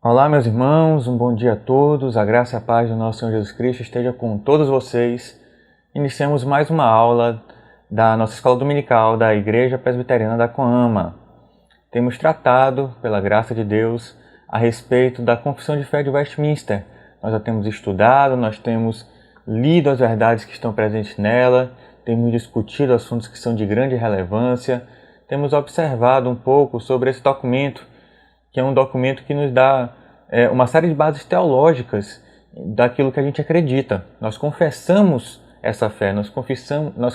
Olá, meus irmãos, um bom dia a todos, a graça e a paz do nosso Senhor Jesus Cristo esteja com todos vocês. Iniciamos mais uma aula da nossa escola dominical da Igreja Presbiteriana da Coama. Temos tratado, pela graça de Deus, a respeito da Confissão de Fé de Westminster. Nós já temos estudado, nós temos lido as verdades que estão presentes nela, temos discutido assuntos que são de grande relevância, temos observado um pouco sobre esse documento, que é um documento que nos dá uma série de bases teológicas daquilo que a gente acredita. Nós confessamos essa fé, nós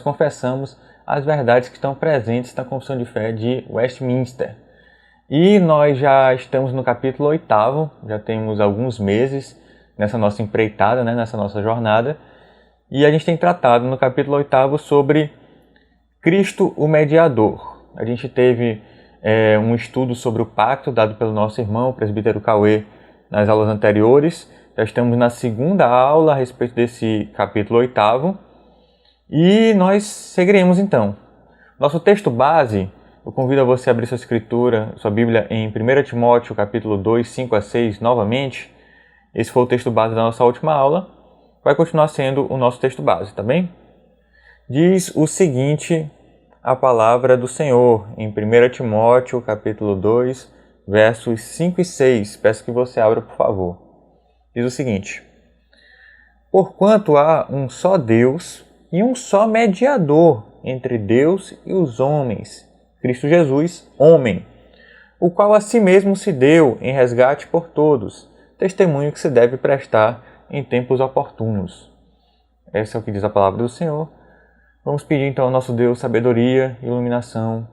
confessamos as verdades que estão presentes na Confissão de Fé de Westminster. E nós já estamos no capítulo 8º, já temos alguns meses nessa nossa empreitada, nessa nossa jornada, e a gente tem tratado no capítulo 8º sobre Cristo, o Mediador. A gente teve um estudo sobre o pacto dado pelo nosso irmão, o presbítero Cauê, nas aulas anteriores. Já estamos na segunda aula a respeito desse capítulo 8º e nós seguiremos então. Nosso texto base, eu convido a você a abrir sua escritura, sua Bíblia em 1 Timóteo capítulo 2, 5 a 6 novamente. Esse foi o texto base da nossa última aula, vai continuar sendo o nosso texto base, tá bem? Diz o seguinte a palavra do Senhor em 1 Timóteo capítulo 2, versos 5 e 6. Peço que você abra, por favor. Diz o seguinte: Porquanto há um só Deus e um só mediador entre Deus e os homens, Cristo Jesus, homem, o qual a si mesmo se deu em resgate por todos, testemunho que se deve prestar em tempos oportunos. Esse é o que diz a palavra do Senhor. Vamos pedir então ao nosso Deus sabedoria e iluminação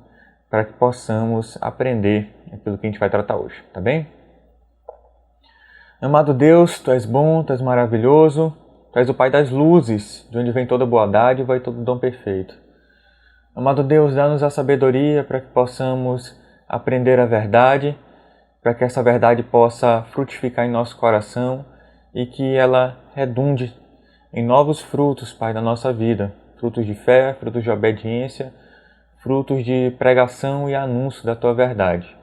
para que possamos aprender aquilo que a gente vai tratar hoje, tá bem? Amado Deus, Tu és bom, Tu és maravilhoso, Tu és o Pai das luzes, de onde vem toda boa dádiva e todo dom perfeito. Amado Deus, dá-nos a sabedoria para que possamos aprender a verdade, para que essa verdade possa frutificar em nosso coração e que ela redunde em novos frutos, Pai, da nossa vida. Frutos de fé, frutos de obediência, frutos de pregação e anúncio da Tua verdade.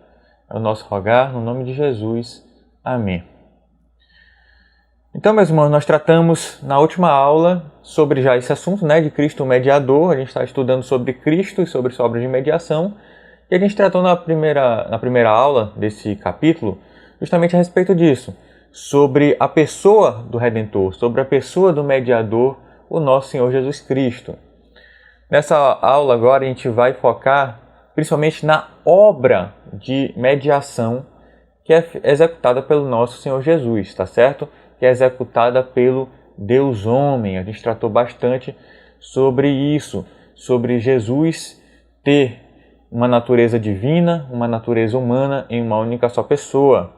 É o nosso rogar, no nome de Jesus. Amém. Então, meus irmãos, nós tratamos na última aula sobre já esse assunto, de Cristo o Mediador. A gente está estudando sobre Cristo e sobre sua obra de mediação. E a gente tratou na primeira aula desse capítulo justamente a respeito disso, sobre a pessoa do Redentor, sobre a pessoa do Mediador, o nosso Senhor Jesus Cristo. Nessa aula agora a gente vai focar principalmente na obra de mediação que é executada pelo nosso Senhor Jesus, tá certo? Que é executada pelo Deus homem. A gente tratou bastante sobre isso, sobre Jesus ter uma natureza divina, uma natureza humana em uma única só pessoa.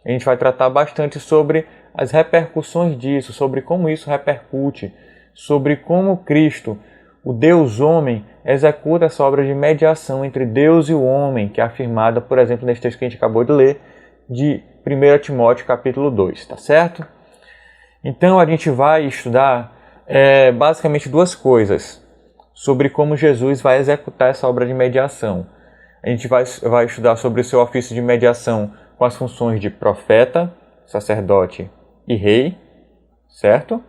A gente vai tratar bastante sobre as repercussões disso, sobre como isso repercute, sobre como Cristo, o Deus homem, executa essa obra de mediação entre Deus e o homem, que é afirmada, por exemplo, nesse texto que a gente acabou de ler, de 1 Timóteo capítulo 2, tá certo? Então a gente vai estudar basicamente duas coisas sobre como Jesus vai executar essa obra de mediação. A gente vai estudar sobre o seu ofício de mediação com as funções de profeta, sacerdote e rei, certo?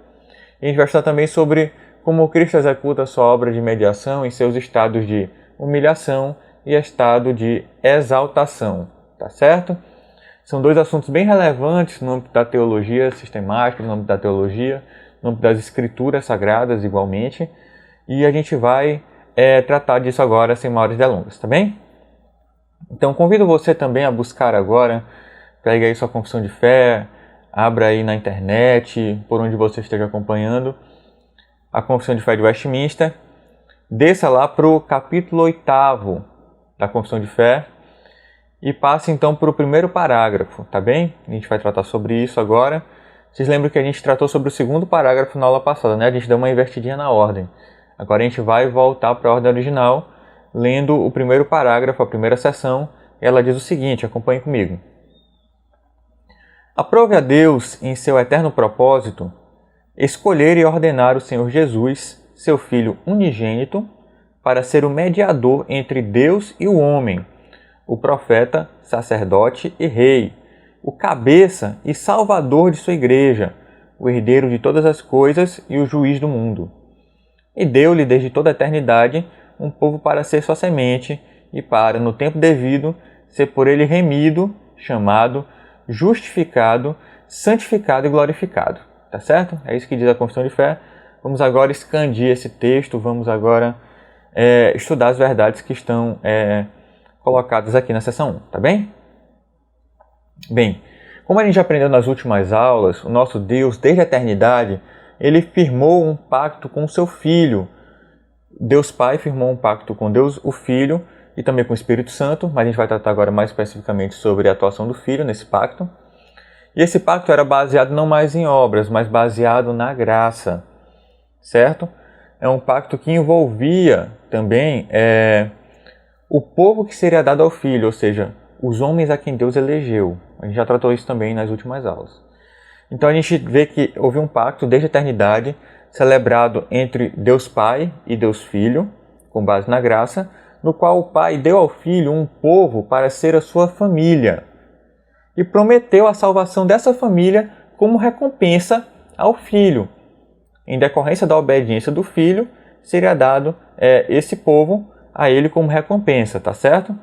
E a gente vai estudar também sobre como Cristo executa a sua obra de mediação em seus estados de humilhação e estado de exaltação, tá certo? São dois assuntos bem relevantes no âmbito da teologia sistemática, no âmbito da teologia, no âmbito das escrituras sagradas igualmente, e a gente vai tratar disso agora sem maiores delongas, tá bem? Então convido você também a buscar agora, pegue aí sua confissão de fé, abra aí na internet, por onde você esteja acompanhando, a Confissão de Fé de Westminster, desça lá para o capítulo 8º da Confissão de Fé e passe então para o primeiro parágrafo, tá bem? A gente vai tratar sobre isso agora. Vocês lembram que a gente tratou sobre o segundo parágrafo na aula passada, A gente deu uma invertidinha na ordem. Agora a gente vai voltar para a ordem original, lendo o primeiro parágrafo, a primeira seção. Ela diz o seguinte, acompanhe comigo. Aprove a Deus, em seu eterno propósito, escolher e ordenar o Senhor Jesus, seu Filho unigênito, para ser o mediador entre Deus e o homem, o profeta, sacerdote e rei, o cabeça e salvador de sua igreja, o herdeiro de todas as coisas e o juiz do mundo. E deu-lhe desde toda a eternidade um povo para ser sua semente e para, no tempo devido, ser por ele remido, chamado, justificado, santificado e glorificado. Tá certo? É isso que diz a confissão de fé. Vamos agora expandir esse texto, vamos agora estudar as verdades que estão colocadas aqui na seção 1, tá bem? Bem, como a gente já aprendeu nas últimas aulas, o nosso Deus, desde a eternidade, ele firmou um pacto com o seu Filho. Deus Pai firmou um pacto com Deus, o Filho, e também com o Espírito Santo, mas a gente vai tratar agora mais especificamente sobre a atuação do Filho nesse pacto. E esse pacto era baseado não mais em obras, mas baseado na graça, certo? É um pacto que envolvia também o povo que seria dado ao Filho, ou seja, os homens a quem Deus elegeu. A gente já tratou isso também nas últimas aulas. Então a gente vê que houve um pacto desde a eternidade, celebrado entre Deus Pai e Deus Filho, com base na graça, no qual o Pai deu ao Filho um povo para ser a sua família e prometeu a salvação dessa família como recompensa ao Filho. Em decorrência da obediência do Filho, seria dado esse povo a ele como recompensa, tá certo?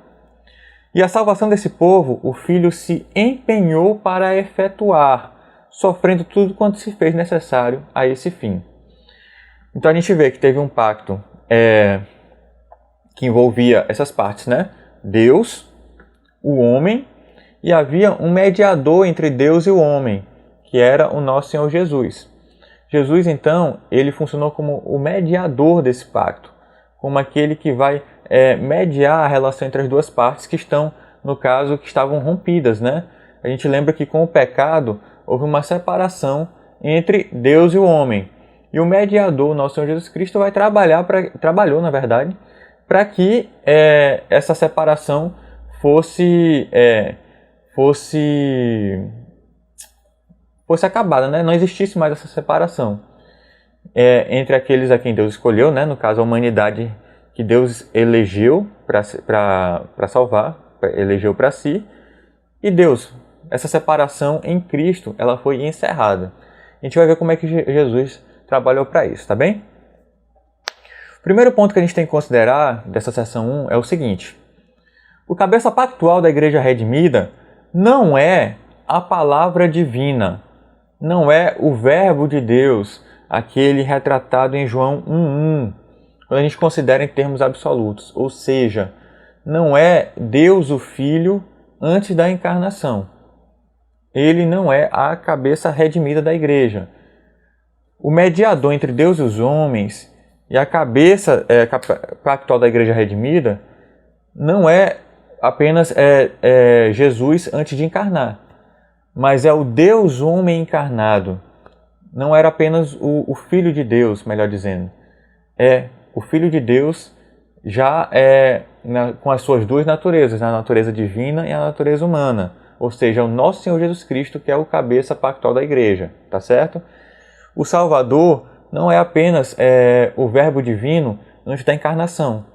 E a salvação desse povo, o Filho se empenhou para efetuar, sofrendo tudo quanto se fez necessário a esse fim. Então a gente vê que teve um pacto que envolvia essas partes, né? Deus, o homem, e havia um mediador entre Deus e o homem, que era o nosso Senhor Jesus. Jesus, então, ele funcionou como o mediador desse pacto, como aquele que vai mediar a relação entre as duas partes que estão, no caso, que estavam rompidas, né? A gente lembra que com o pecado houve uma separação entre Deus e o homem. E o mediador, nosso Senhor Jesus Cristo, trabalhou, na verdade, para que essa separação fosse acabada, né? Não existisse mais essa separação entre aqueles a quem Deus escolheu, né? No caso, a humanidade que Deus elegeu para salvar, elegeu para si, e Deus. Essa separação em Cristo, ela foi encerrada. A gente vai ver como é que Jesus trabalhou para isso, tá bem? O primeiro ponto que a gente tem que considerar dessa seção 1 é o seguinte: o cabeça pactual da Igreja Redimida não é a palavra divina, não é o Verbo de Deus, aquele retratado em João 1:1, quando a gente considera em termos absolutos, ou seja, não é Deus o Filho antes da encarnação. Ele não é a cabeça redimida da igreja. O mediador entre Deus e os homens e a cabeça pactual da igreja redimida não é apenas Jesus antes de encarnar, mas é o Deus homem encarnado. Não era apenas o Filho de Deus, melhor dizendo. É o Filho de Deus já com as suas duas naturezas, a natureza divina e a natureza humana. Ou seja, o nosso Senhor Jesus Cristo, que é o cabeça pactual da igreja, tá certo? O Salvador não é apenas o Verbo divino antes da encarnação.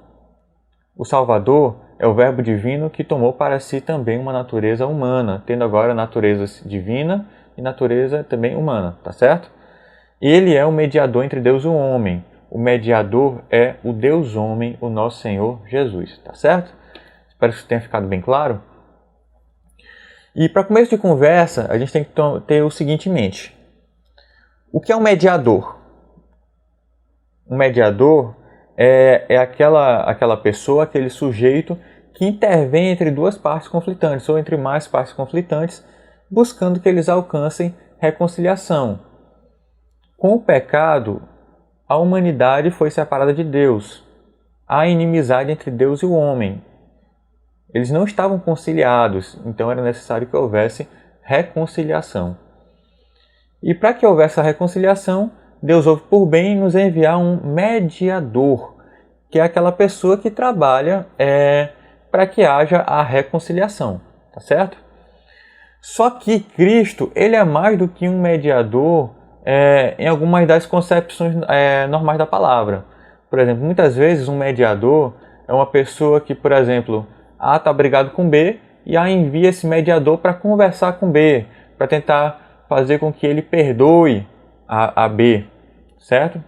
O Salvador é o Verbo divino que tomou para si também uma natureza humana, tendo agora naturezas divina e natureza também humana, tá certo? Ele é o mediador entre Deus e o homem. O mediador é o Deus homem, o nosso Senhor Jesus, tá certo? Espero que isso tenha ficado bem claro. E para começo de conversa, a gente tem que ter o seguinte em mente. O que é um mediador? Um mediador é aquela pessoa, aquele sujeito que intervém entre duas partes conflitantes ou entre mais partes conflitantes, buscando que eles alcancem reconciliação. Com o pecado, a humanidade foi separada de Deus. Há inimizade entre Deus e o homem. Eles não estavam conciliados, então era necessário que houvesse reconciliação. E para que houvesse a reconciliação, Deus houve por bem nos enviar um mediador, que é aquela pessoa que trabalha para que haja a reconciliação, tá certo? Só que Cristo, ele é mais do que um mediador em algumas das concepções normais da palavra. Por exemplo, muitas vezes um mediador é uma pessoa que, por exemplo, A está brigado com B e A envia esse mediador para conversar com B, para tentar fazer com que ele perdoe a B, certo?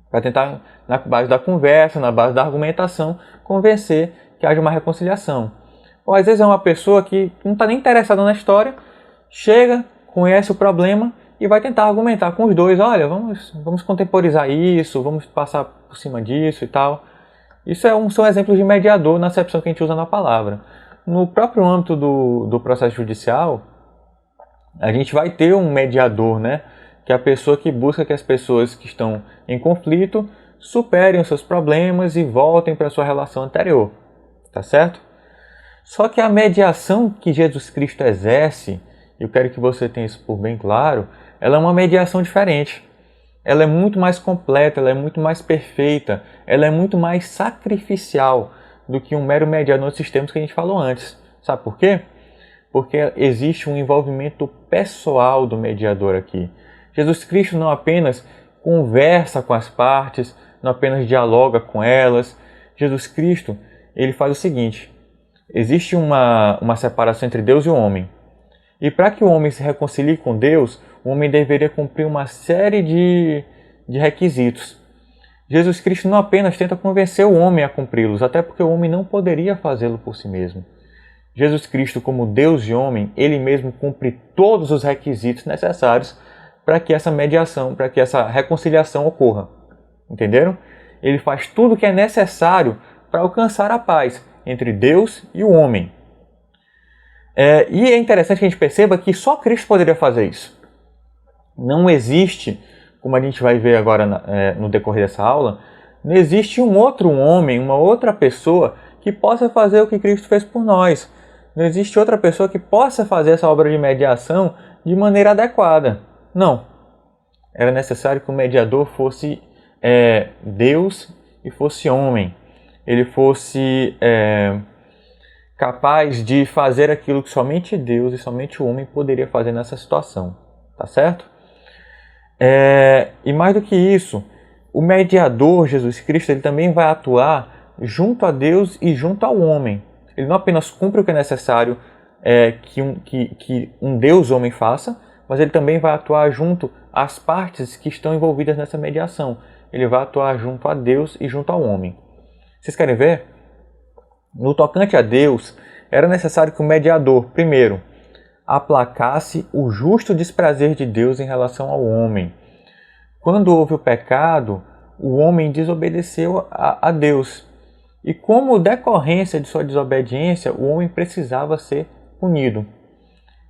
Para tentar, na base da conversa, na base da argumentação, convencer que haja uma reconciliação. Ou às vezes é uma pessoa que não está nem interessada na história, chega, conhece o problema e vai tentar argumentar com os dois. Olha, vamos contemporizar isso, vamos passar por cima disso e tal. Isso são exemplos de mediador na acepção que a gente usa na palavra. No próprio âmbito do processo judicial, a gente vai ter um mediador, né? Que é a pessoa que busca que as pessoas que estão em conflito superem os seus problemas e voltem para a sua relação anterior, tá certo? Só que a mediação que Jesus Cristo exerce, eu quero que você tenha isso por bem claro, ela é uma mediação diferente. Ela é muito mais completa, ela é muito mais perfeita, ela é muito mais sacrificial do que um mero mediador nesses termos que a gente falou antes. Sabe por quê? Porque existe um envolvimento pessoal do mediador aqui. Jesus Cristo não apenas conversa com as partes, não apenas dialoga com elas. Jesus Cristo, ele faz o seguinte: existe uma separação entre Deus e o homem. E para que o homem se reconcilie com Deus, o homem deveria cumprir uma série de requisitos. Jesus Cristo não apenas tenta convencer o homem a cumpri-los, até porque o homem não poderia fazê-lo por si mesmo. Jesus Cristo, como Deus e homem, ele mesmo cumpre todos os requisitos necessários para que essa mediação, para que essa reconciliação ocorra. Entenderam? Ele faz tudo o que é necessário para alcançar a paz entre Deus e o homem. E é interessante que a gente perceba que só Cristo poderia fazer isso. Não existe, como a gente vai ver agora no decorrer dessa aula, não existe um outro homem, uma outra pessoa que possa fazer o que Cristo fez por nós. Não existe outra pessoa que possa fazer essa obra de mediação de maneira adequada. Não. Era necessário que o mediador fosse Deus e fosse homem. Ele fosse capaz de fazer aquilo que somente Deus e somente o homem poderia fazer nessa situação. Tá certo? E mais do que isso, o mediador, Jesus Cristo, ele também vai atuar junto a Deus e junto ao homem. Ele não apenas cumpre o que é necessário que um Deus homem faça, mas ele também vai atuar junto às partes que estão envolvidas nessa mediação. Ele vai atuar junto a Deus e junto ao homem. Vocês querem ver? No tocante a Deus, era necessário que o mediador, primeiro, aplacasse o justo desprazer de Deus em relação ao homem. Quando houve o pecado, o homem desobedeceu a Deus. E como decorrência de sua desobediência, o homem precisava ser punido.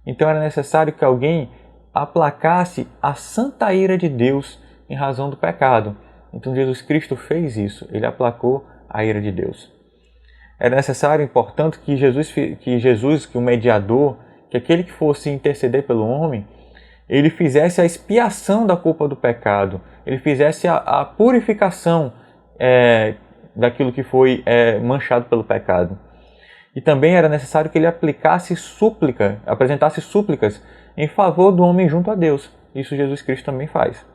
Então era necessário que alguém aplacasse a santa ira de Deus em razão do pecado. Então Jesus Cristo fez isso, ele aplacou a ira de Deus. Era necessário, portanto, que o mediador, que aquele que fosse interceder pelo homem, ele fizesse a expiação da culpa do pecado, ele fizesse a purificação daquilo que foi manchado pelo pecado. E também era necessário que ele apresentasse súplicas em favor do homem junto a Deus. Isso Jesus Cristo também faz.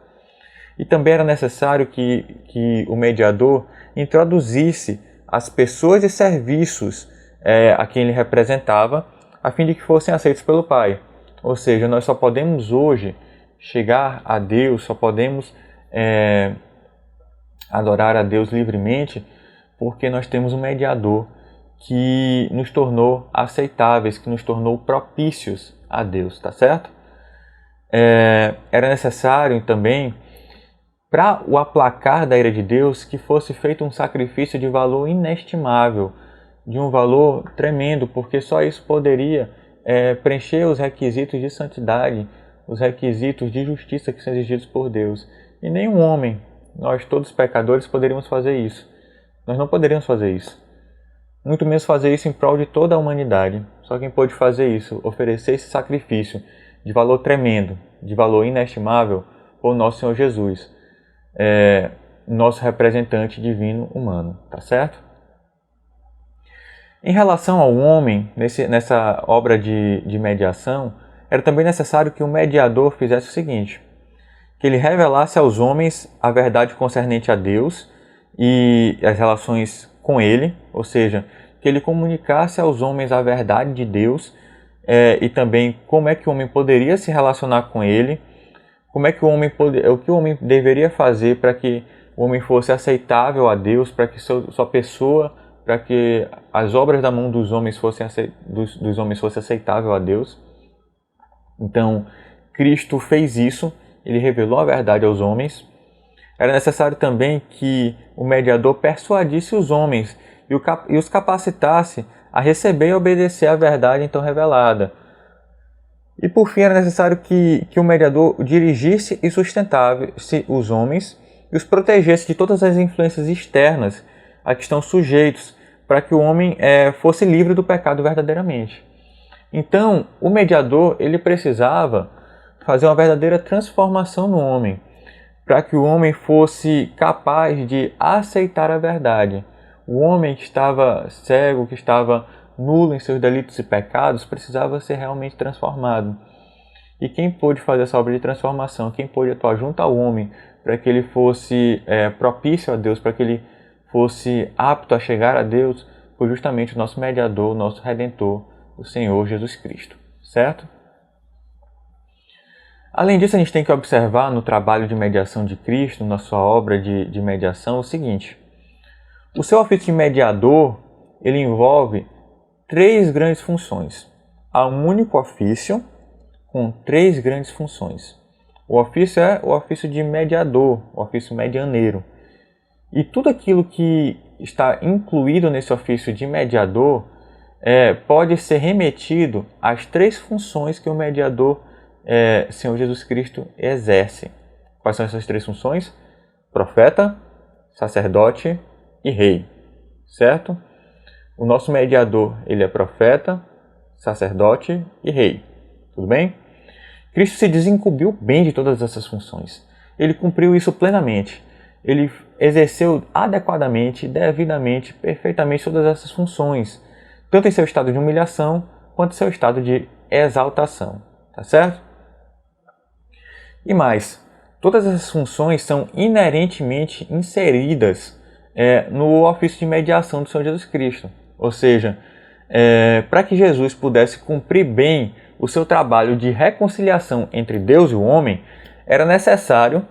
E também era necessário que o mediador introduzisse as pessoas e serviços a quem ele representava, a fim de que fossem aceitos pelo Pai. Ou seja, nós só podemos hoje chegar a Deus, só podemos adorar a Deus livremente, porque nós temos um mediador que nos tornou aceitáveis, que nos tornou propícios a Deus, tá certo? Era necessário também, para o aplacar da ira de Deus, que fosse feito um sacrifício de valor inestimável, de um valor tremendo, porque só isso poderia preencher os requisitos de santidade, os requisitos de justiça que são exigidos por Deus. E nenhum homem, nós todos pecadores, poderíamos fazer isso. Nós não poderíamos fazer isso. Muito menos fazer isso em prol de toda a humanidade. Só quem pôde fazer isso, oferecer esse sacrifício de valor tremendo, de valor inestimável, foi o nosso Senhor Jesus, nosso representante divino humano, tá certo? Em relação ao homem, nessa obra de mediação, era também necessário que o mediador fizesse o seguinte: que ele revelasse aos homens a verdade concernente a Deus e as relações com ele, ou seja, que ele comunicasse aos homens a verdade de Deus, e também como é que o homem poderia se relacionar com ele, como é que o que o homem deveria fazer para que o homem fosse aceitável a Deus, para que sua pessoa, para que as obras da mão dos homens fossem aceitável a Deus. Então, Cristo fez isso, ele revelou a verdade aos homens. Era necessário também que o mediador persuadisse os homens e os capacitasse a receber e obedecer à verdade então revelada. E por fim, era necessário que o mediador dirigisse e sustentasse os homens e os protegesse de todas as influências externas a que estão sujeitos, para que o homem fosse livre do pecado verdadeiramente. Então, o mediador ele precisava fazer uma verdadeira transformação no homem, para que o homem fosse capaz de aceitar a verdade. O homem que estava cego, que estava nulo em seus delitos e pecados, precisava ser realmente transformado. E quem pôde fazer essa obra de transformação, quem pôde atuar junto ao homem para que ele fosse propício a Deus, para que ele fosse apto a chegar a Deus, foi justamente o nosso mediador, o nosso Redentor, o Senhor Jesus Cristo, certo? Além disso, a gente tem que observar no trabalho de mediação de Cristo, na sua obra de mediação, o seguinte: o seu ofício de mediador, ele envolve 3 grandes funções. Há um único ofício com 3 grandes funções. O ofício é o ofício de mediador, o ofício medianeiro. E tudo aquilo que está incluído nesse ofício de mediador pode ser remetido às 3 funções que o mediador, Senhor Jesus Cristo, exerce. Quais são essas 3 funções? Profeta, sacerdote e rei, certo? O nosso mediador, ele é profeta, sacerdote e rei. Tudo bem? Cristo se desincumbiu bem de todas essas funções. Ele cumpriu isso plenamente. Ele exerceu adequadamente, devidamente, perfeitamente todas essas funções, tanto em seu estado de humilhação, quanto em seu estado de exaltação. Tá certo? E mais, todas essas funções são inerentemente inseridas no ofício de mediação do Senhor Jesus Cristo. Ou seja, para que Jesus pudesse cumprir bem o seu trabalho de reconciliação entre Deus e o homem, era necessário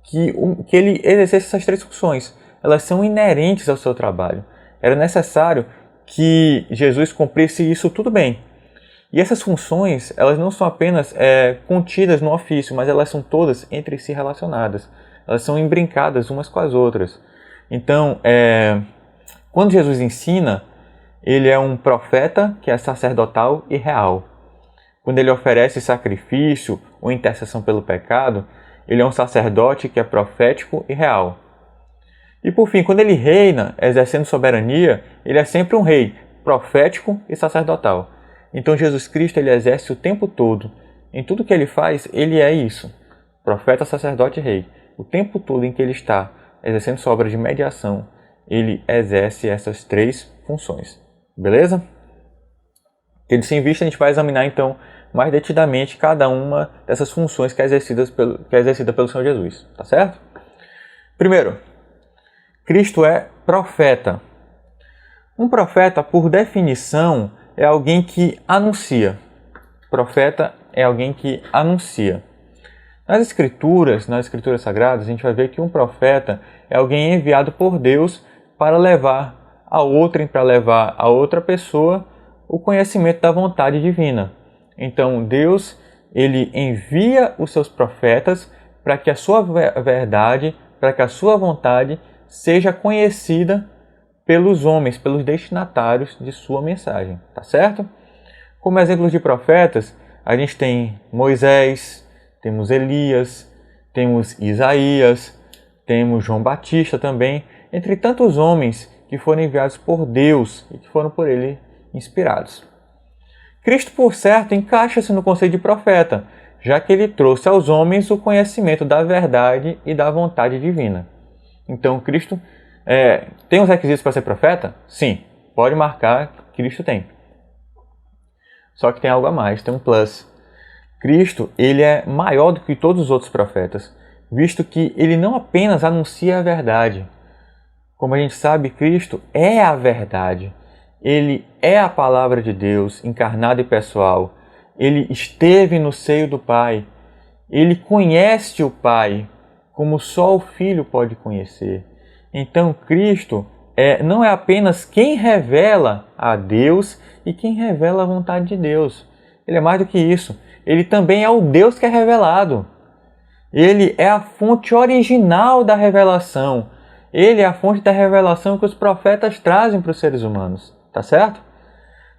que ele exercesse essas 3 funções. Elas são inerentes ao seu trabalho. Era necessário que Jesus cumprisse isso tudo bem. E essas funções, elas não são apenas contidas no ofício, mas elas são todas entre si relacionadas. Elas são imbrincadas umas com as outras. Então, quando Jesus ensina, ele é um profeta que é sacerdotal e real. Quando ele oferece sacrifício ou intercessão pelo pecado, ele é um sacerdote que é profético e real. E por fim, quando ele reina, exercendo soberania, ele é sempre um rei, profético e sacerdotal. Então Jesus Cristo ele exerce o tempo todo. Em tudo que ele faz, ele é isso, profeta, sacerdote e rei. O tempo todo em que ele está exercendo sua obra de mediação, ele exerce essas 3 funções. Beleza? Tendo isso em vista, a gente vai examinar então mais detidamente cada uma dessas funções que é exercida pelo Senhor Jesus. Tá certo? Primeiro, Cristo é profeta. Um profeta, por definição, é alguém que anuncia. Profeta é alguém que anuncia. Nas Escrituras Sagradas, a gente vai ver que um profeta é alguém enviado por Deus para levar a outra pessoa o conhecimento da vontade divina. Então, Deus, ele envia os seus profetas para que a sua verdade, para que a sua vontade seja conhecida pelos homens, pelos destinatários de sua mensagem, tá certo? Como exemplos de profetas, a gente tem Moisés, temos Elias, temos Isaías, temos João Batista também, entre tantos homens que foram enviados por Deus e que foram por ele inspirados. Cristo, por certo, encaixa-se no conceito de profeta, já que ele trouxe aos homens o conhecimento da verdade e da vontade divina. Então, Cristo tem os requisitos para ser profeta? Sim, pode marcar, Cristo tem. Só que tem algo a mais, tem um plus. Cristo, ele é maior do que todos os outros profetas, visto que ele não apenas anuncia a verdade. Como a gente sabe, Cristo é a verdade. Ele é a palavra de Deus encarnada e pessoal. Ele esteve no seio do Pai. Ele conhece o Pai como só o Filho pode conhecer. Então Cristo não é apenas quem revela a Deus e quem revela a vontade de Deus. Ele é mais do que isso. Ele também é o Deus que é revelado. Ele é a fonte original da revelação. Ele é a fonte da revelação que os profetas trazem para os seres humanos. Tá certo?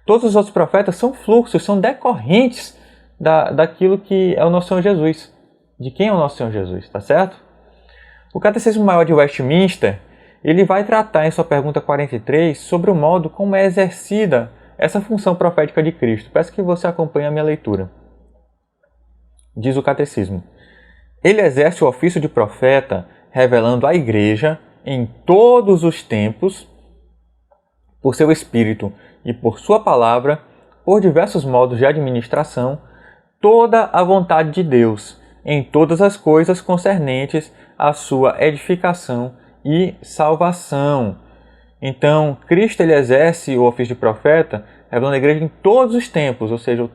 Todos os outros profetas são fluxos, são decorrentes daquilo que é o nosso Senhor Jesus. De quem é o nosso Senhor Jesus, tá certo? O Catecismo Maior de Westminster, ele vai tratar em sua pergunta 43 sobre o modo como é exercida essa função profética de Cristo. Peço que você acompanhe a minha leitura. Diz o Catecismo: ele exerce o ofício de profeta, revelando à Igreja, em todos os tempos, por seu Espírito e por sua palavra, por diversos modos de administração, toda a vontade de Deus, em todas as coisas concernentes à sua edificação e salvação. Então, Cristo ele exerce o ofício de profeta, revelando a Igreja em todos os tempos, ou seja,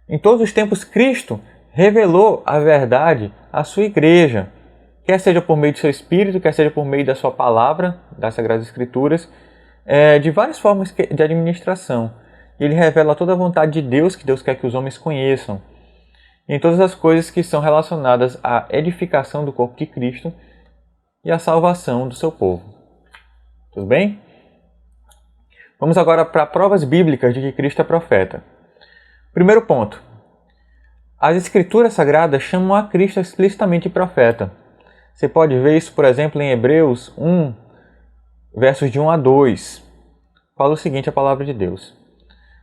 em todos os tempos Cristo revelou a verdade à sua Igreja, quer seja por meio do seu Espírito, quer seja por meio da sua palavra, das Sagradas Escrituras, de várias formas de administração. Ele revela toda a vontade de Deus, que Deus quer que os homens conheçam, em todas as coisas que são relacionadas à edificação do corpo de Cristo e à salvação do seu povo. Tudo bem? Vamos agora para provas bíblicas de que Cristo é profeta. Primeiro ponto. As Escrituras Sagradas chamam a Cristo explicitamente de profeta. Você pode ver isso, por exemplo, em Hebreus 1, versos de 1 a 2. Fala o seguinte a palavra de Deus: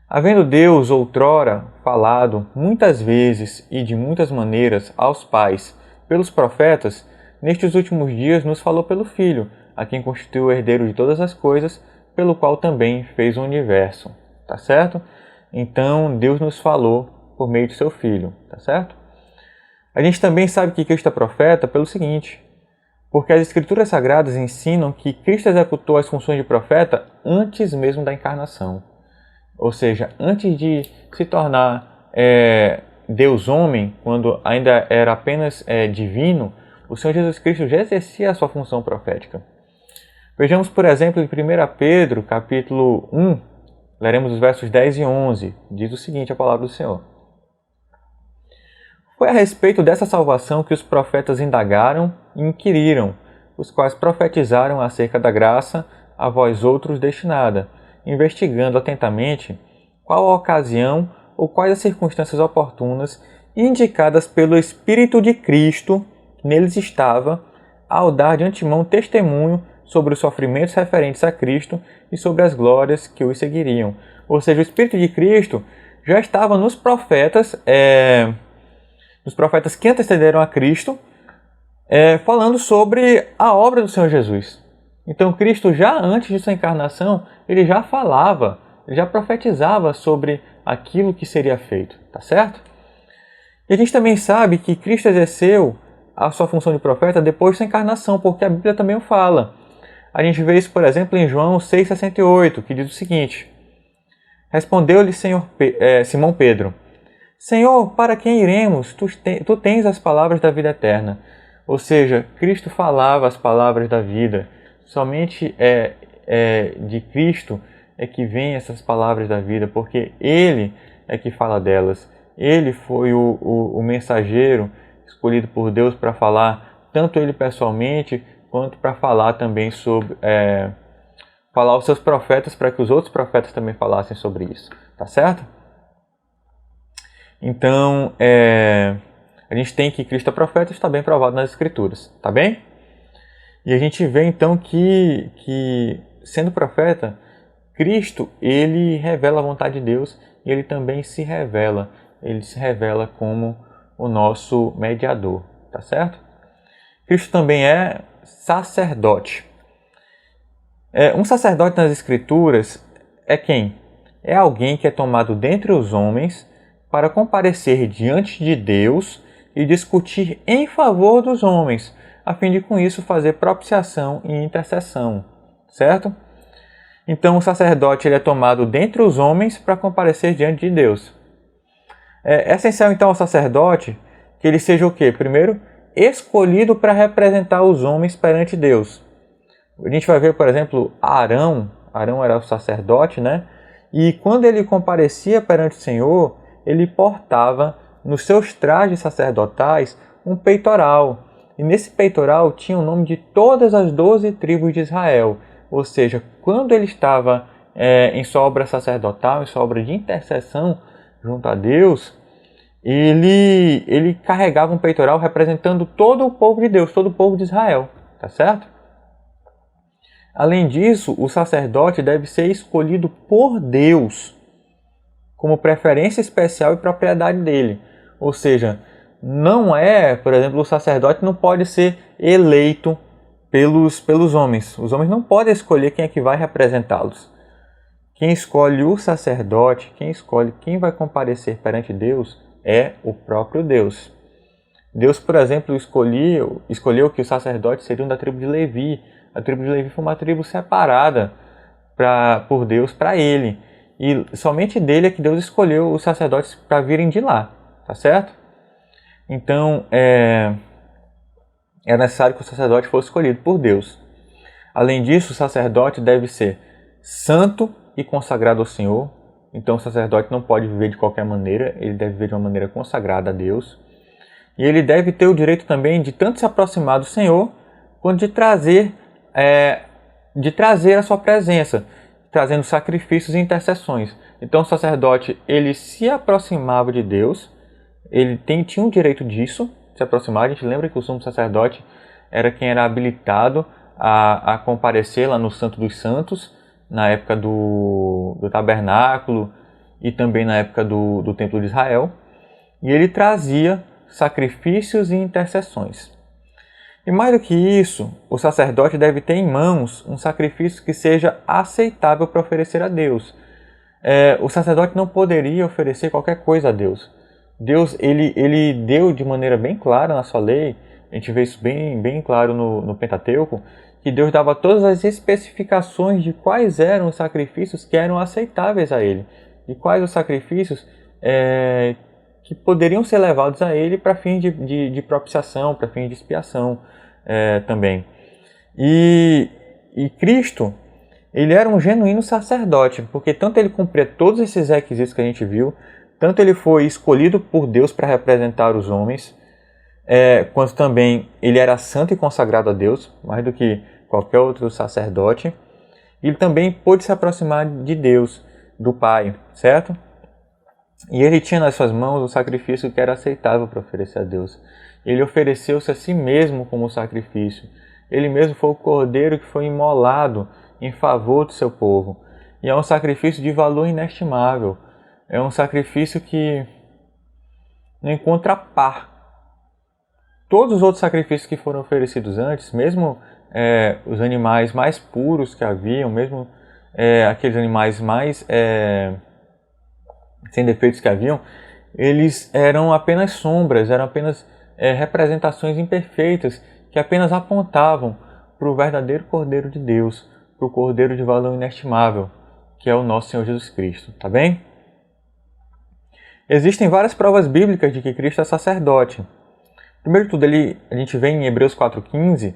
havendo Deus outrora falado muitas vezes e de muitas maneiras aos pais pelos profetas, nestes últimos dias nos falou pelo Filho, a quem constituiu o herdeiro de todas as coisas, pelo qual também fez o universo. Tá certo? Então Deus nos falou por meio de seu Filho. Tá certo? A gente também sabe que Cristo é profeta pelo seguinte: porque as Escrituras Sagradas ensinam que Cristo executou as funções de profeta antes mesmo da encarnação. Ou seja, antes de se tornar Deus homem, quando ainda era apenas divino, o Senhor Jesus Cristo já exercia a sua função profética. Vejamos, por exemplo, em 1 Pedro, capítulo 1, leremos os versos 10 e 11. Diz o seguinte a palavra do Senhor: foi a respeito dessa salvação que os profetas indagaram e inquiriram, os quais profetizaram acerca da graça a vós outros destinada, investigando atentamente qual a ocasião ou quais as circunstâncias oportunas indicadas pelo Espírito de Cristo que neles estava, ao dar de antemão testemunho sobre os sofrimentos referentes a Cristo e sobre as glórias que os seguiriam. Ou seja, o Espírito de Cristo já estava nos profetas que antecederam a Cristo, falando sobre a obra do Senhor Jesus. Então Cristo, já antes de sua encarnação, ele já falava, ele já profetizava sobre aquilo que seria feito, tá certo? E a gente também sabe que Cristo exerceu a sua função de profeta depois de sua encarnação, porque a Bíblia também o fala. A gente vê isso, por exemplo, em João 6,68, que diz o seguinte: respondeu-lhe Simão Pedro: Senhor, para quem iremos? Tu tens as palavras da vida eterna. Ou seja, Cristo falava as palavras da vida. Somente de Cristo é que vêm essas palavras da vida, porque Ele é que fala delas. Ele foi o mensageiro escolhido por Deus para falar, tanto Ele pessoalmente, quanto para falar também sobre... falar aos seus profetas, para que os outros profetas também falassem sobre isso. Tá certo? Então, a gente tem que Cristo é profeta, está bem provado nas Escrituras, tá bem? E a gente vê então que sendo profeta, Cristo, ele revela a vontade de Deus e ele também se revela como o nosso mediador, tá certo? Cristo também é sacerdote. Um sacerdote nas Escrituras é quem? É alguém que é tomado dentre os homens para comparecer diante de Deus e discutir em favor dos homens, a fim de com isso fazer propiciação e intercessão, certo? Então o sacerdote ele é tomado dentre os homens para comparecer diante de Deus. É essencial então ao sacerdote que ele seja o quê? Primeiro, escolhido para representar os homens perante Deus. A gente vai ver, por exemplo, Arão. Arão era o sacerdote, né? E quando ele comparecia perante o Senhor, ele portava nos seus trajes sacerdotais um peitoral. E nesse peitoral tinha o nome de todas as 12 tribos de Israel. Ou seja, quando ele estava em sua obra sacerdotal, em sua obra de intercessão junto a Deus, ele carregava um peitoral representando todo o povo de Deus, todo o povo de Israel. Tá certo? Além disso, o sacerdote deve ser escolhido por Deus como preferência especial e propriedade dele. Ou seja, não é, por exemplo, o sacerdote não pode ser eleito pelos homens. Os homens não podem escolher quem é que vai representá-los. Quem escolhe o sacerdote, quem escolhe quem vai comparecer perante Deus é o próprio Deus. Deus, por exemplo, escolheu que os sacerdotes seriam da tribo de Levi. A tribo de Levi foi uma tribo separada por Deus para ele. E somente dele é que Deus escolheu os sacerdotes para virem de lá. Tá certo? Então, é necessário que o sacerdote fosse escolhido por Deus. Além disso, o sacerdote deve ser santo e consagrado ao Senhor. Então, o sacerdote não pode viver de qualquer maneira, ele deve viver de uma maneira consagrada a Deus. E ele deve ter o direito também de tanto se aproximar do Senhor, quanto de trazer a sua presença, trazendo sacrifícios e intercessões. Então, o sacerdote ele se aproximava de Deus, ele tinha o direito disso, se aproximar. A gente lembra que o sumo sacerdote era quem era habilitado a comparecer lá no Santo dos Santos, na época do tabernáculo e também na época do Templo de Israel. E ele trazia sacrifícios e intercessões. E mais do que isso, o sacerdote deve ter em mãos um sacrifício que seja aceitável para oferecer a Deus. O sacerdote não poderia oferecer qualquer coisa a Deus. Deus ele deu de maneira bem clara na sua lei, a gente vê isso bem claro no Pentateuco, que Deus dava todas as especificações de quais eram os sacrifícios que eram aceitáveis a Ele, e quais os sacrifícios que poderiam ser levados a Ele para fins de propiciação, para fins de expiação também. E Cristo, ele era um genuíno sacerdote, porque tanto ele cumpria todos esses requisitos que a gente viu, tanto ele foi escolhido por Deus para representar os homens, quanto também ele era santo e consagrado a Deus, mais do que qualquer outro sacerdote. Ele também pôde se aproximar de Deus, do Pai, certo? E ele tinha nas suas mãos o sacrifício que era aceitável para oferecer a Deus. Ele ofereceu-se a si mesmo como sacrifício. Ele mesmo foi o cordeiro que foi imolado em favor do seu povo. E é um sacrifício de valor inestimável. É um sacrifício que não encontra par. Todos os outros sacrifícios que foram oferecidos antes, mesmo os animais mais puros que haviam, mesmo aqueles animais mais sem defeitos que haviam, eles eram apenas sombras, eram apenas representações imperfeitas que apenas apontavam para o verdadeiro Cordeiro de Deus, para o Cordeiro de valor inestimável, que é o nosso Senhor Jesus Cristo, tá bem? Existem várias provas bíblicas de que Cristo é sacerdote. Primeiro de tudo, a gente vê em Hebreus 4,15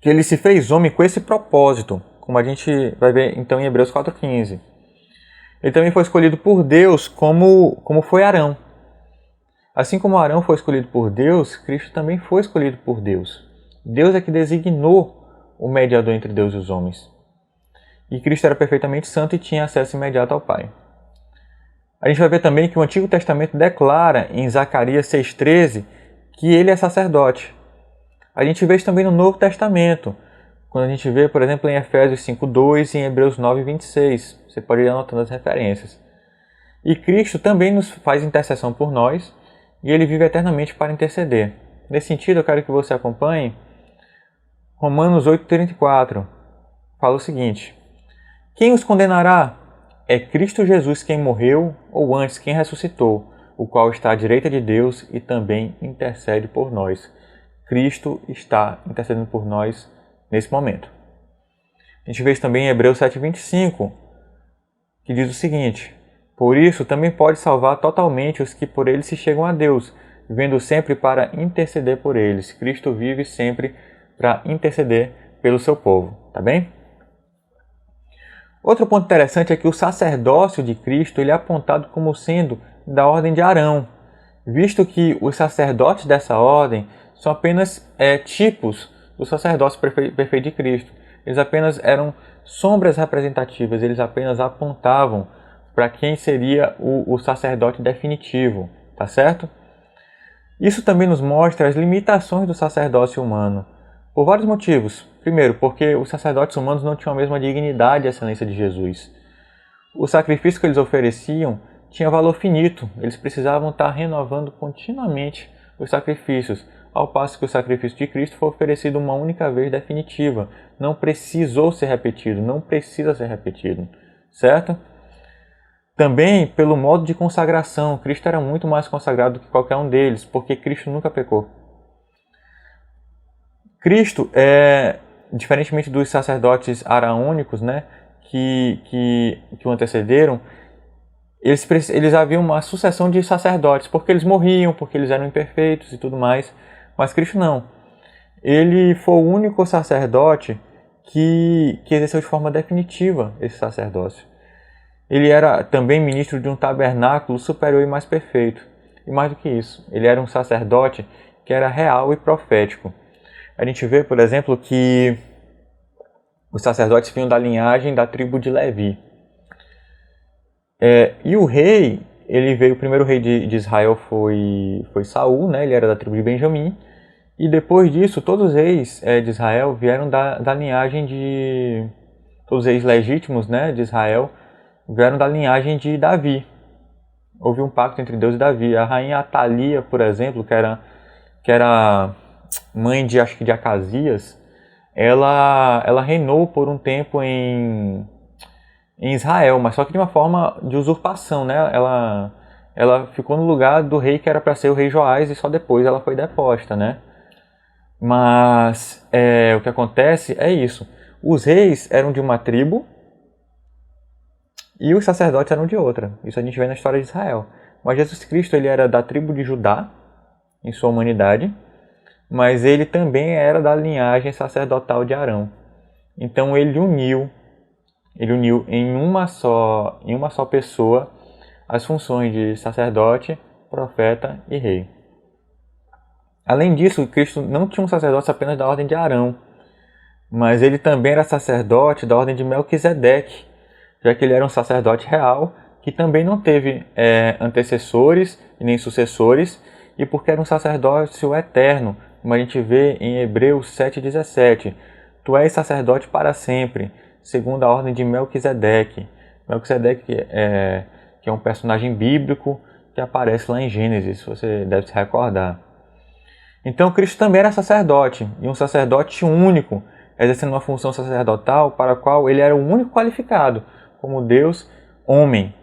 que ele se fez homem com esse propósito, como a gente vai ver então em Hebreus 4,15. Ele também foi escolhido por Deus como foi Arão. Assim como Arão foi escolhido por Deus, Cristo também foi escolhido por Deus. Deus é que designou o mediador entre Deus e os homens. E Cristo era perfeitamente santo e tinha acesso imediato ao Pai. A gente vai ver também que o Antigo Testamento declara em Zacarias 6,13 que ele é sacerdote. A gente vê isso também no Novo Testamento, quando a gente vê, por exemplo, em Efésios 5,2 e em Hebreus 9,26. Você pode ir anotando as referências. E Cristo também nos faz intercessão por nós e ele vive eternamente para interceder. Nesse sentido, eu quero que você acompanhe Romanos 8,34. Fala o seguinte: quem os condenará? É Cristo Jesus quem morreu, ou antes quem ressuscitou, o qual está à direita de Deus e também intercede por nós. Cristo está intercedendo por nós nesse momento. A gente vê isso também em Hebreus 7,25, que diz o seguinte: por isso também pode salvar totalmente os que por ele se chegam a Deus, vivendo sempre para interceder por eles. Cristo vive sempre para interceder pelo seu povo, tá bem? Outro ponto interessante é que o sacerdócio de Cristo ele é apontado como sendo da ordem de Arão, visto que os sacerdotes dessa ordem são apenas tipos do sacerdócio perfeito de Cristo. Eles apenas eram sombras representativas, eles apenas apontavam para quem seria o sacerdote definitivo, tá certo? Isso também nos mostra as limitações do sacerdócio humano, por vários motivos. Primeiro, porque os sacerdotes humanos não tinham a mesma dignidade e excelência de Jesus. O sacrifício que eles ofereciam tinha valor finito, eles precisavam estar renovando continuamente os sacrifícios, ao passo que o sacrifício de Cristo foi oferecido uma única vez definitiva, não precisou ser repetido, não precisa ser repetido, certo? Também pelo modo de consagração, Cristo era muito mais consagrado do que qualquer um deles, porque Cristo nunca pecou. Cristo, diferentemente dos sacerdotes araônicos, né, que o antecederam, eles haviam uma sucessão de sacerdotes, porque eles morriam, porque eles eram imperfeitos e tudo mais, mas Cristo não. Ele foi o único sacerdote que exerceu de forma definitiva esse sacerdócio. Ele era também ministro de um tabernáculo superior e mais perfeito. E mais do que isso, ele era um sacerdote que era real e profético. A gente vê, por exemplo, que os sacerdotes vinham da linhagem da tribo de Levi. E o rei, o primeiro rei de Israel foi Saul, né? Ele era da tribo de Benjamim. E depois disso, todos os reis de Israel vieram da linhagem de... Todos os reis legítimos, né, de Israel vieram da linhagem de Davi. Houve um pacto entre Deus e Davi. A rainha Atalia, por exemplo, que era mãe acho que de Acasias, ela reinou por um tempo em Israel, mas só que de uma forma de usurpação, né? Ela ficou no lugar do rei que era para ser o rei Joás e só depois ela foi deposta, né? Mas o que acontece é isso. Os reis eram de uma tribo e os sacerdotes eram de outra. Isso a gente vê na história de Israel. Mas Jesus Cristo ele era da tribo de Judá, em sua humanidade, mas ele também era da linhagem sacerdotal de Arão. Então ele uniu em uma só pessoa as funções de sacerdote, profeta e rei. Além disso, Cristo não tinha um sacerdócio apenas da ordem de Arão, mas ele também era sacerdote da ordem de Melquisedeque, já que ele era um sacerdote real, que também não teve antecessores e nem sucessores, e porque era um sacerdócio eterno, como a gente vê em Hebreus 7,17. Tu és sacerdote para sempre, segundo a ordem de Melquisedeque. Melquisedeque que é um personagem bíblico que aparece lá em Gênesis, você deve se recordar. Então Cristo também era sacerdote, e um sacerdote único, exercendo uma função sacerdotal para a qual ele era o único qualificado, como Deus, homem.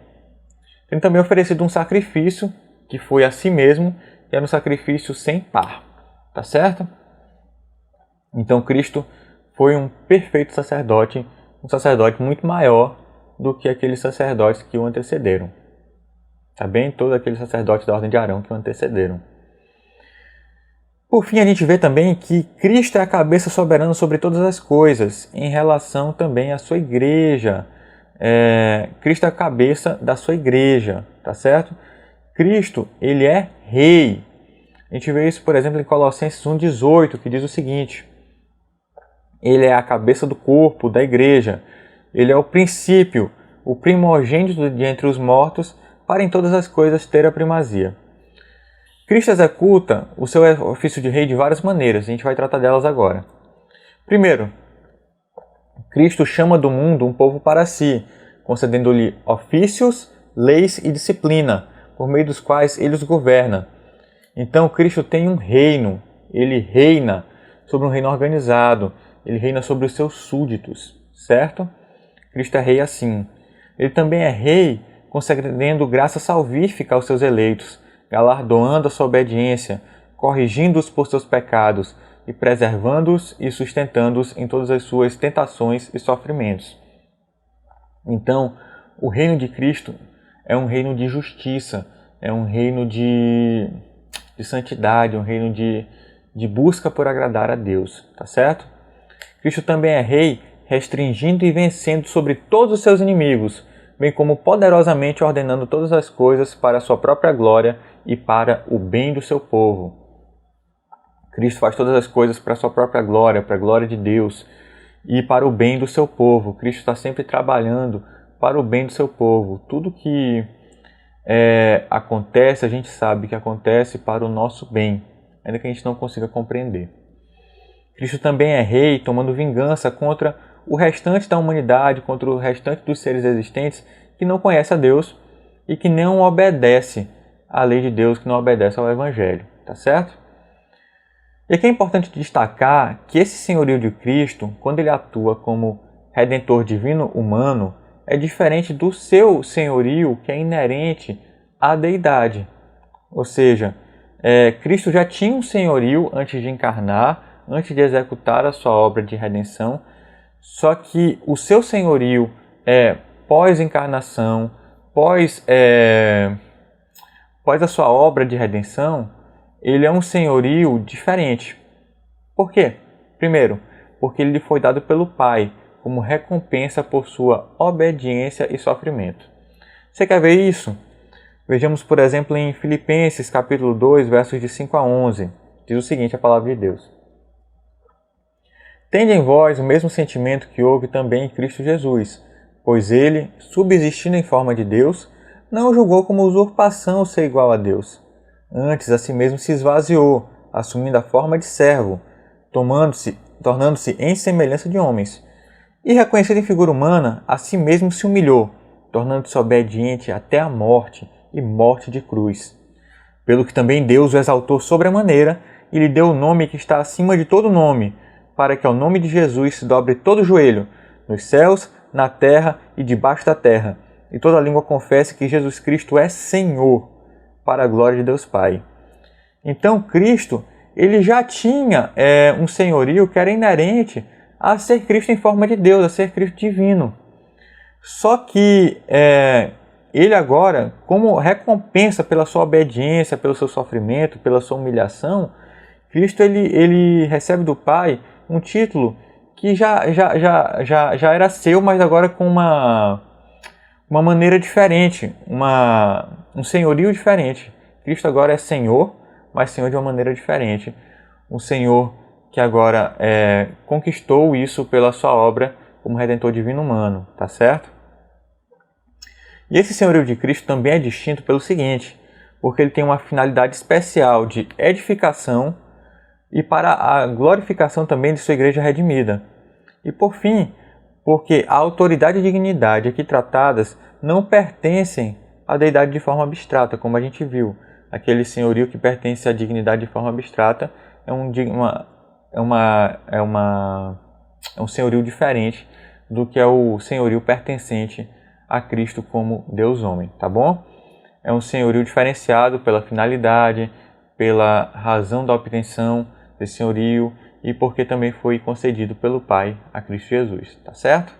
Ele também oferecido um sacrifício, que foi a si mesmo, que era um sacrifício sem par. Tá certo? Então Cristo foi um perfeito sacerdote, um sacerdote muito maior do que aqueles sacerdotes que o antecederam. Tá bem? Todos aqueles sacerdotes da ordem de Arão que o antecederam. Por fim, a gente vê também que Cristo é a cabeça soberana sobre todas as coisas, em relação também à sua igreja. Cristo é a cabeça da sua igreja, tá certo? Cristo, ele é rei. A gente vê isso, por exemplo, em Colossenses 1,18, que diz o seguinte: ele é a cabeça do corpo, da igreja. Ele é o princípio, o primogênito de entre os mortos, para em todas as coisas ter a primazia. Cristo executa o seu ofício de rei de várias maneiras, a gente vai tratar delas agora. Primeiro, Cristo chama do mundo um povo para si, concedendo-lhe ofícios, leis e disciplina, por meio dos quais ele os governa. Então Cristo tem um reino, ele reina sobre um reino organizado, ele reina sobre os seus súditos, certo? Cristo é rei assim. Ele também é rei concedendo graça salvífica aos seus eleitos, galardoando a sua obediência, corrigindo-os por seus pecados, e preservando-os e sustentando-os em todas as suas tentações e sofrimentos. Então, o reino de Cristo é um reino de justiça, é um reino de santidade, um reino de busca por agradar a Deus, tá certo? Cristo também é rei, restringindo e vencendo sobre todos os seus inimigos, bem como poderosamente ordenando todas as coisas para a sua própria glória e para o bem do seu povo. Cristo faz todas as coisas para a sua própria glória, para a glória de Deus e para o bem do seu povo. Cristo está sempre trabalhando para o bem do seu povo. Tudo que acontece, a gente sabe que acontece para o nosso bem, ainda que a gente não consiga compreender. Cristo também é rei, tomando vingança contra o restante da humanidade, contra o restante dos seres existentes que não conhece a Deus e que não obedece à lei de Deus, que não obedece ao Evangelho, tá certo? E aqui é importante destacar que esse senhorio de Cristo, quando ele atua como Redentor divino humano, é diferente do seu senhorio que é inerente à deidade. Ou seja, Cristo já tinha um senhorio antes de encarnar, antes de executar a sua obra de redenção, só que o seu senhorio pós-encarnação, pós a sua obra de redenção, ele é um senhorio diferente. Por quê? Primeiro, porque ele foi dado pelo Pai como recompensa por sua obediência e sofrimento. Você quer ver isso? Vejamos, por exemplo, em Filipenses capítulo 2, versos de 5 a 11. Diz o seguinte, a palavra de Deus. Tende em vós o mesmo sentimento que houve também em Cristo Jesus, pois ele, subsistindo em forma de Deus, não julgou como usurpação ser igual a Deus. Antes, a si mesmo se esvaziou, assumindo a forma de servo, tornando-se em semelhança de homens. E reconhecido em figura humana, a si mesmo se humilhou, tornando-se obediente até a morte e morte de cruz. Pelo que também Deus o exaltou sobremaneira e lhe deu o nome que está acima de todo nome, para que ao nome de Jesus se dobre todo o joelho, nos céus, na terra e debaixo da terra, e toda língua confesse que Jesus Cristo é Senhor, para a glória de Deus Pai. Então Cristo, ele já tinha um senhorio que era inerente a ser Cristo em forma de Deus, a ser Cristo divino. Só que ele agora, como recompensa pela sua obediência, pelo seu sofrimento, pela sua humilhação, Cristo ele recebe do Pai um título que já era seu, mas agora com uma maneira diferente, um senhorio diferente. Cristo agora é Senhor, mas Senhor de uma maneira diferente. Um Senhor que agora conquistou isso pela sua obra como Redentor divino humano, tá certo? E esse senhorio de Cristo também é distinto pelo seguinte, porque ele tem uma finalidade especial de edificação e para a glorificação também de sua igreja redimida. E por fim, porque a autoridade e dignidade aqui tratadas não pertencem à deidade de forma abstrata, como a gente viu. Aquele senhorio que pertence à dignidade de forma abstrata é um senhorio diferente do que é o senhorio pertencente a Cristo como Deus homem, tá bom? É um senhorio diferenciado pela finalidade, pela razão da obtenção desse senhorio e porque também foi concedido pelo Pai a Cristo Jesus, tá certo?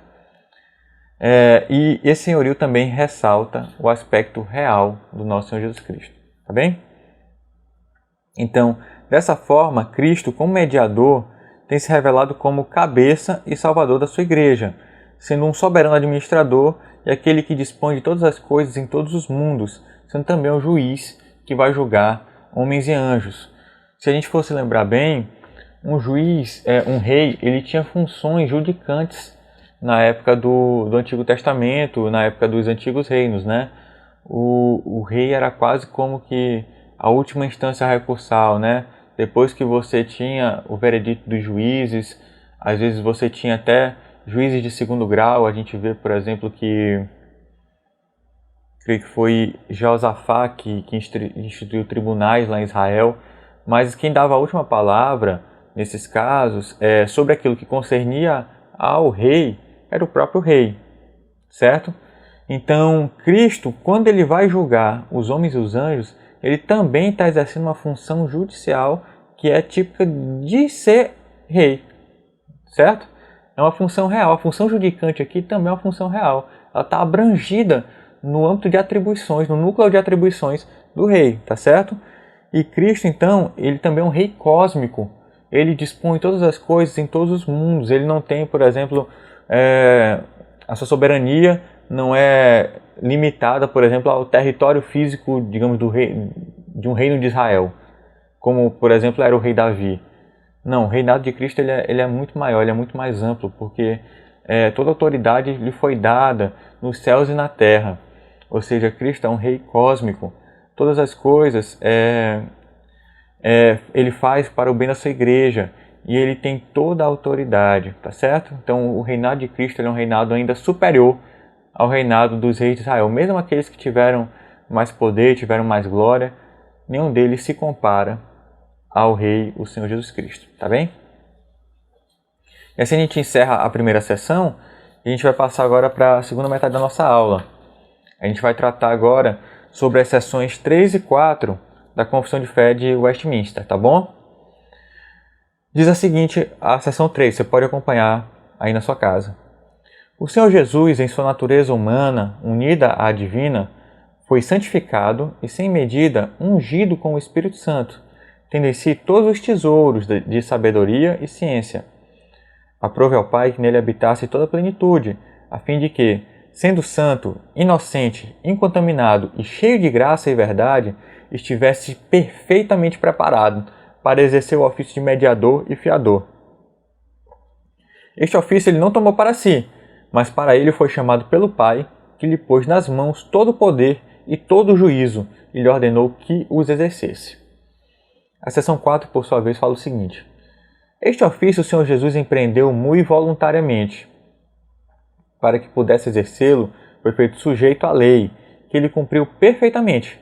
E esse senhorio também ressalta o aspecto real do nosso Senhor Jesus Cristo, tá bem? Então, dessa forma, Cristo, como mediador, tem se revelado como cabeça e salvador da sua igreja, sendo um soberano administrador e aquele que dispõe de todas as coisas em todos os mundos, sendo também o juiz que vai julgar homens e anjos. Se a gente fosse lembrar bem, um juiz, um rei, ele tinha funções judicantes na época do Antigo Testamento, na época dos antigos reinos, né? O rei era quase como que a última instância recursal, né? Depois que você tinha o veredito dos juízes, às vezes você tinha até juízes de segundo grau. A gente vê, por exemplo, que creio que foi Josafá que instituiu tribunais lá em Israel, mas quem dava a última palavra nesses casos sobre aquilo que concernia ao rei era o próprio rei, certo? Então, Cristo, quando ele vai julgar os homens e os anjos, ele também está exercendo uma função judicial que é típica de ser rei, certo? É uma função real. A função judicante aqui também é uma função real. Ela está abrangida no âmbito de atribuições, no núcleo de atribuições do rei, tá certo? E Cristo, então, ele também é um rei cósmico. Ele dispõe todas as coisas em todos os mundos. Ele não tem, por exemplo, a sua soberania não é limitada, por exemplo, ao território físico, digamos, de um reino de Israel, como, por exemplo, era o rei Davi. Não, o reinado de Cristo ele é muito maior, ele é muito mais amplo, porque toda autoridade lhe foi dada nos céus e na terra. Ou seja, Cristo é um rei cósmico. Todas as coisas ele faz para o bem da sua igreja e ele tem toda a autoridade, tá certo? Então o reinado de Cristo ele é um reinado ainda superior ao reinado dos reis de Israel. Mesmo aqueles que tiveram mais poder, tiveram mais glória, nenhum deles se compara ao Rei, o Senhor Jesus Cristo, tá bem? E assim a gente encerra a primeira sessão e a gente vai passar agora para a segunda metade da nossa aula. A gente vai tratar agora sobre as sessões 3 e 4 da Confissão de Fé de Westminster, tá bom? Diz a seguinte, a sessão 3, você pode acompanhar aí na sua casa. O Senhor Jesus, em sua natureza humana, unida à divina, foi santificado e, sem medida, ungido com o Espírito Santo, tendo em si todos os tesouros de sabedoria e ciência. Aprove ao Pai que nele habitasse toda a plenitude, a fim de que, sendo santo, inocente, incontaminado e cheio de graça e verdade, estivesse perfeitamente preparado para exercer o ofício de mediador e fiador. Este ofício ele não tomou para si, mas para ele foi chamado pelo Pai, que lhe pôs nas mãos todo o poder e todo o juízo, e lhe ordenou que os exercesse. A seção 4, por sua vez, fala o seguinte. Este ofício o Senhor Jesus empreendeu muito voluntariamente. Para que pudesse exercê-lo, foi feito sujeito à lei, que ele cumpriu perfeitamente.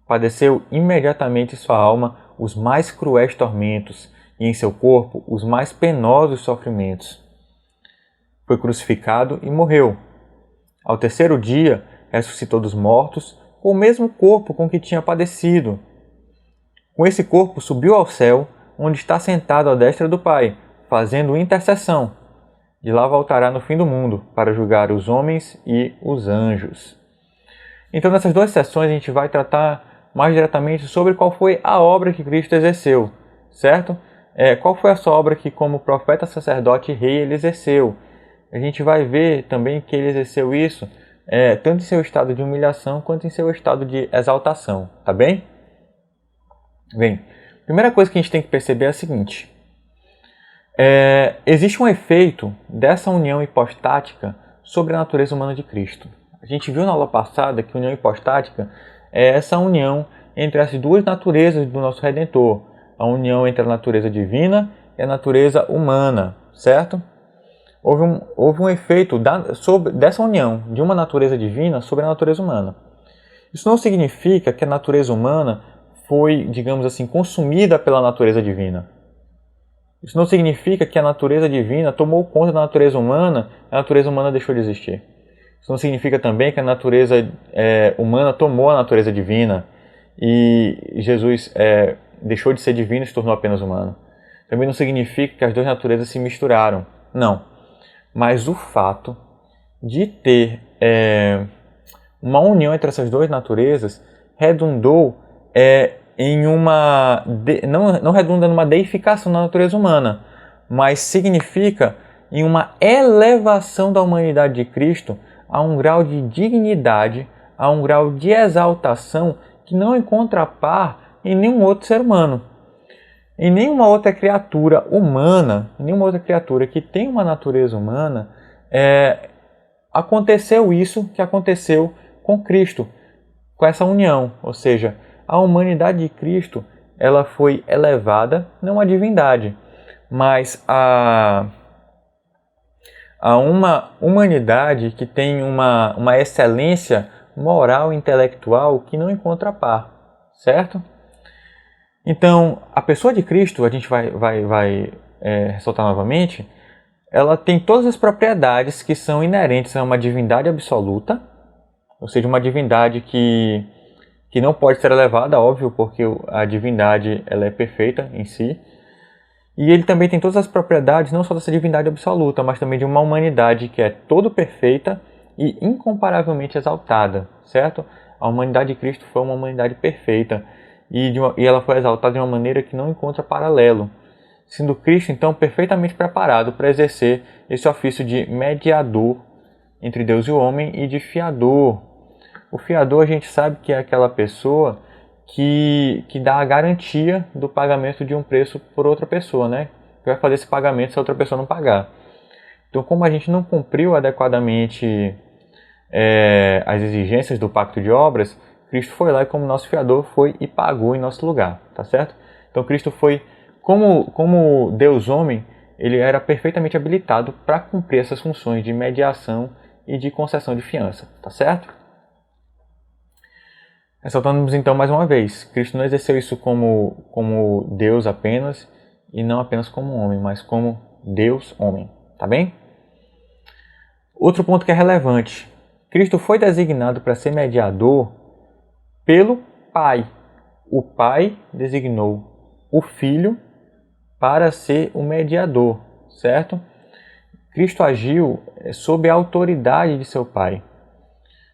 Padeceu imediatamente em sua alma os mais cruéis tormentos, e em seu corpo os mais penosos sofrimentos. Foi crucificado e morreu. Ao terceiro dia, ressuscitou dos mortos, com o mesmo corpo com que tinha padecido. Com esse corpo subiu ao céu, onde está sentado à destra do Pai, fazendo intercessão. De lá voltará no fim do mundo, para julgar os homens e os anjos. Então, nessas duas sessões, a gente vai tratar mais diretamente sobre qual foi a obra que Cristo exerceu, certo? Qual foi a sua obra que, como profeta, sacerdote e rei, ele exerceu. A gente vai ver também que ele exerceu isso tanto em seu estado de humilhação quanto em seu estado de exaltação, tá bem? Bem, a primeira coisa que a gente tem que perceber é a seguinte. Existe um efeito dessa união hipostática sobre a natureza humana de Cristo. A gente viu na aula passada que a união hipostática é essa união entre as duas naturezas do nosso Redentor. A união entre a natureza divina e a natureza humana, certo? Houve um efeito dessa união de uma natureza divina sobre a natureza humana. Isso não significa que a natureza humana foi, digamos assim, consumida pela natureza divina. Isso não significa que a natureza divina tomou conta da natureza humana e a natureza humana deixou de existir. Isso não significa também que a natureza humana tomou a natureza divina e Jesus deixou de ser divino e se tornou apenas humano. Também não significa que as duas naturezas se misturaram. Não. Mas o fato de ter uma união entre essas duas naturezas redundou em uma... não redunda numa deificação da natureza humana, mas significa em uma elevação da humanidade de Cristo a um grau de dignidade, a um grau de exaltação que não encontra par em nenhum outro ser humano. Em nenhuma outra criatura humana, nenhuma outra criatura que tem uma natureza humana, aconteceu isso que aconteceu com Cristo, com essa união. Ou seja, a humanidade de Cristo ela foi elevada, não à divindade, mas a uma humanidade que tem uma excelência moral e intelectual que não encontra par, certo? Então, a pessoa de Cristo, a gente vai ressaltar novamente, ela tem todas as propriedades que são inerentes a uma divindade absoluta, ou seja, uma divindade que que não pode ser elevada, óbvio, porque a divindade ela é perfeita em si. E ele também tem todas as propriedades, não só dessa divindade absoluta, mas também de uma humanidade que é todo perfeita e incomparavelmente exaltada, certo? A humanidade de Cristo foi uma humanidade perfeita e ela foi exaltada de uma maneira que não encontra paralelo, sendo Cristo, então, perfeitamente preparado para exercer esse ofício de mediador entre Deus e o homem e de fiador. O fiador a gente sabe que é aquela pessoa que dá a garantia do pagamento de um preço por outra pessoa, né? Que vai fazer esse pagamento se a outra pessoa não pagar. Então, como a gente não cumpriu adequadamente as exigências do pacto de obras, Cristo foi lá e como nosso fiador foi e pagou em nosso lugar, tá certo? Então, Cristo foi, como Deus homem, ele era perfeitamente habilitado para cumprir essas funções de mediação e de concessão de fiança, tá certo? Ressaltamos então mais uma vez, Cristo não exerceu isso como Deus apenas, e não apenas como homem, mas como Deus homem, tá bem? Outro ponto que é relevante, Cristo foi designado para ser mediador pelo Pai. O Pai designou o Filho para ser o mediador, certo? Cristo agiu sob a autoridade de seu Pai.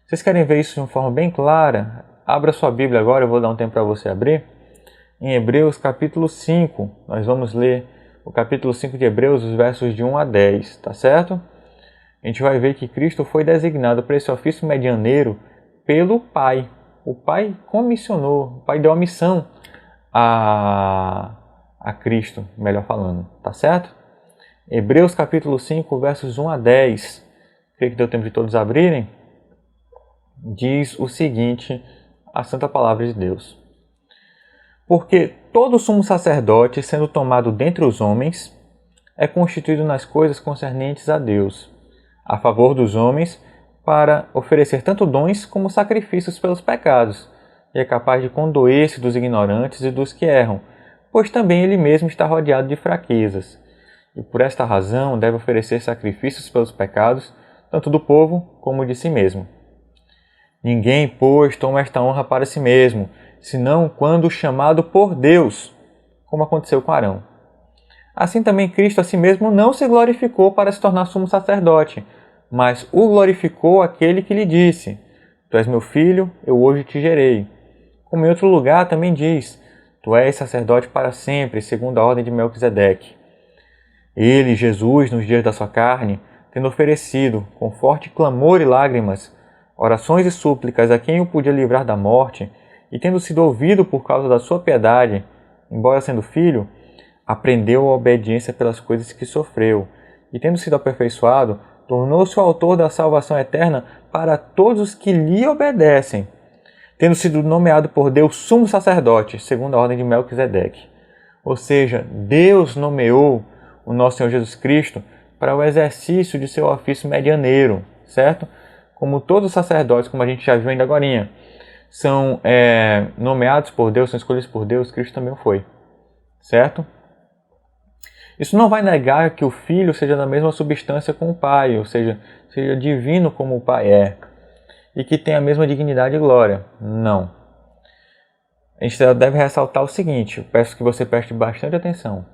Vocês querem ver isso de uma forma bem clara? Abra sua Bíblia agora, eu vou dar um tempo para você abrir. Em Hebreus capítulo 5, nós vamos ler o capítulo 5 de Hebreus, os versos de 1 a 10, tá certo? A gente vai ver que Cristo foi designado para esse ofício medianeiro pelo Pai. O Pai comissionou, o Pai deu a missão a Cristo, melhor falando, tá certo? Hebreus capítulo 5, versos 1 a 10, creio que deu tempo de todos abrirem, diz o seguinte, a santa palavra de Deus. Porque todo sumo sacerdote, sendo tomado dentre os homens, é constituído nas coisas concernentes a Deus, a favor dos homens, para oferecer tanto dons como sacrifícios pelos pecados, e é capaz de condoer-se dos ignorantes e dos que erram, pois também ele mesmo está rodeado de fraquezas. E por esta razão deve oferecer sacrifícios pelos pecados, tanto do povo como de si mesmo. Ninguém, pois, toma esta honra para si mesmo, senão quando chamado por Deus, como aconteceu com Arão. Assim também Cristo a si mesmo não se glorificou para se tornar sumo sacerdote, mas o glorificou aquele que lhe disse, Tu és meu filho, eu hoje te gerei. Como em outro lugar também diz, Tu és sacerdote para sempre, segundo a ordem de Melquisedeque. Ele, Jesus, nos dias da sua carne, tendo oferecido, com forte clamor e lágrimas, orações e súplicas a quem o podia livrar da morte, e tendo sido ouvido por causa da sua piedade, embora sendo filho, aprendeu a obediência pelas coisas que sofreu, e tendo sido aperfeiçoado, tornou-se o autor da salvação eterna para todos os que lhe obedecem, tendo sido nomeado por Deus sumo sacerdote, segundo a ordem de Melquisedeque. Ou seja, Deus nomeou o nosso Senhor Jesus Cristo para o exercício de seu ofício medianeiro, certo? Como todos os sacerdotes, como a gente já viu ainda agorinha, são nomeados por Deus, são escolhidos por Deus, Cristo também foi, certo? Isso não vai negar que o Filho seja da mesma substância com o Pai, ou seja divino como o Pai é, e que tenha a mesma dignidade e glória. Não. A gente deve ressaltar o seguinte, eu peço que você preste bastante atenção.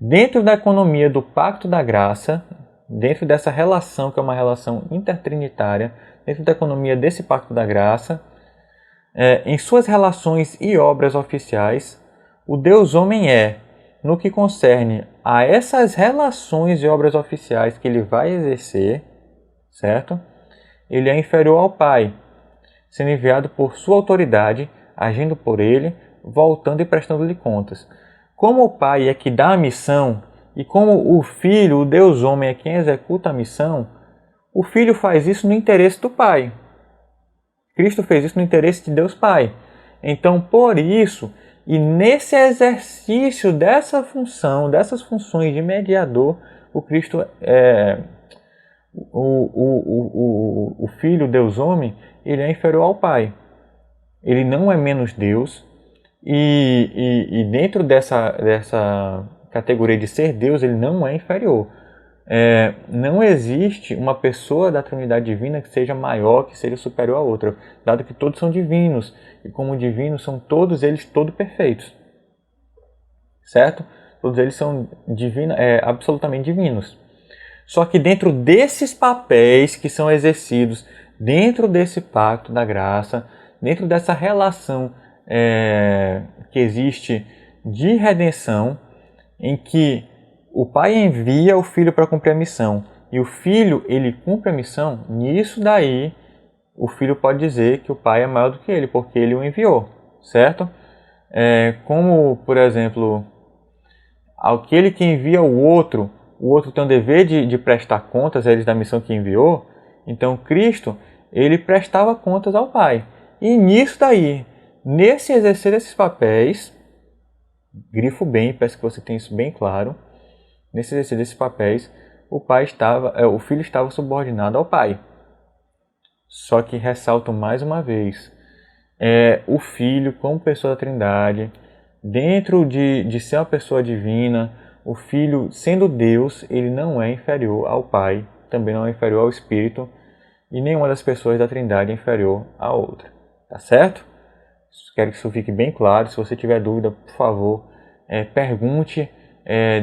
Dentro da economia do Pacto da Graça, dentro dessa relação que é uma relação intertrinitária, dentro da economia desse Pacto da Graça, em suas relações e obras oficiais, o Deus homem no que concerne a essas relações e obras oficiais que ele vai exercer, certo? Ele é inferior ao Pai, sendo enviado por sua autoridade, agindo por ele, voltando e prestando-lhe contas. Como o Pai é que dá a missão, e como o Filho, o Deus homem, é quem executa a missão, o Filho faz isso no interesse do Pai. Cristo fez isso no interesse de Deus Pai. Então, por isso, e nesse exercício dessa função, dessas funções de mediador, o Cristo o Filho, Deus homem, ele é inferior ao Pai. Ele não é menos Deus, e dentro dessa categoria de ser Deus, ele não é inferior. não existe uma pessoa da Trindade Divina que seja maior, que seja superior a outra, dado que todos são divinos, e como divinos são todos eles perfeitos, certo? Todos eles são absolutamente divinos. Só que dentro desses papéis que são exercidos, dentro desse pacto da graça, dentro dessa relação que existe de redenção, em que o pai envia o filho para cumprir a missão e o filho ele cumpre a missão, nisso daí o filho pode dizer que o pai é maior do que ele, porque ele o enviou, certo? Como, por exemplo, aquele que envia o outro tem o dever de prestar contas a eles da missão que enviou. Então Cristo, ele prestava contas ao Pai. E nisso daí, nesse exercer desses papéis, grifo bem, peço que você tenha isso bem claro, nesse exercício desses papéis, o filho estava subordinado ao pai. Só que ressalto mais uma vez, o filho como pessoa da Trindade, dentro de ser uma pessoa divina, o filho sendo Deus, ele não é inferior ao pai, também não é inferior ao Espírito, e nenhuma das pessoas da Trindade é inferior à outra. Tá certo? Quero que isso fique bem claro. Se você tiver dúvida, por favor, pergunte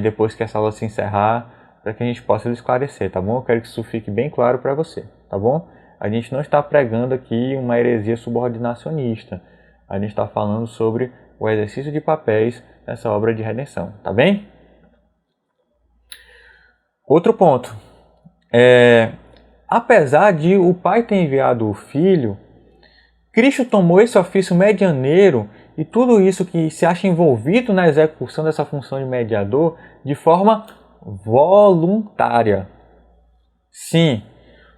depois que essa aula se encerrar, para que a gente possa esclarecer, tá bom? Eu quero que isso fique bem claro para você, tá bom? A gente não está pregando aqui uma heresia subordinacionista. A gente está falando sobre o exercício de papéis nessa obra de redenção, tá bem? Outro ponto. Apesar de o Pai ter enviado o Filho, Cristo tomou esse ofício medianeiro e tudo isso que se acha envolvido na execução dessa função de mediador de forma voluntária. Sim,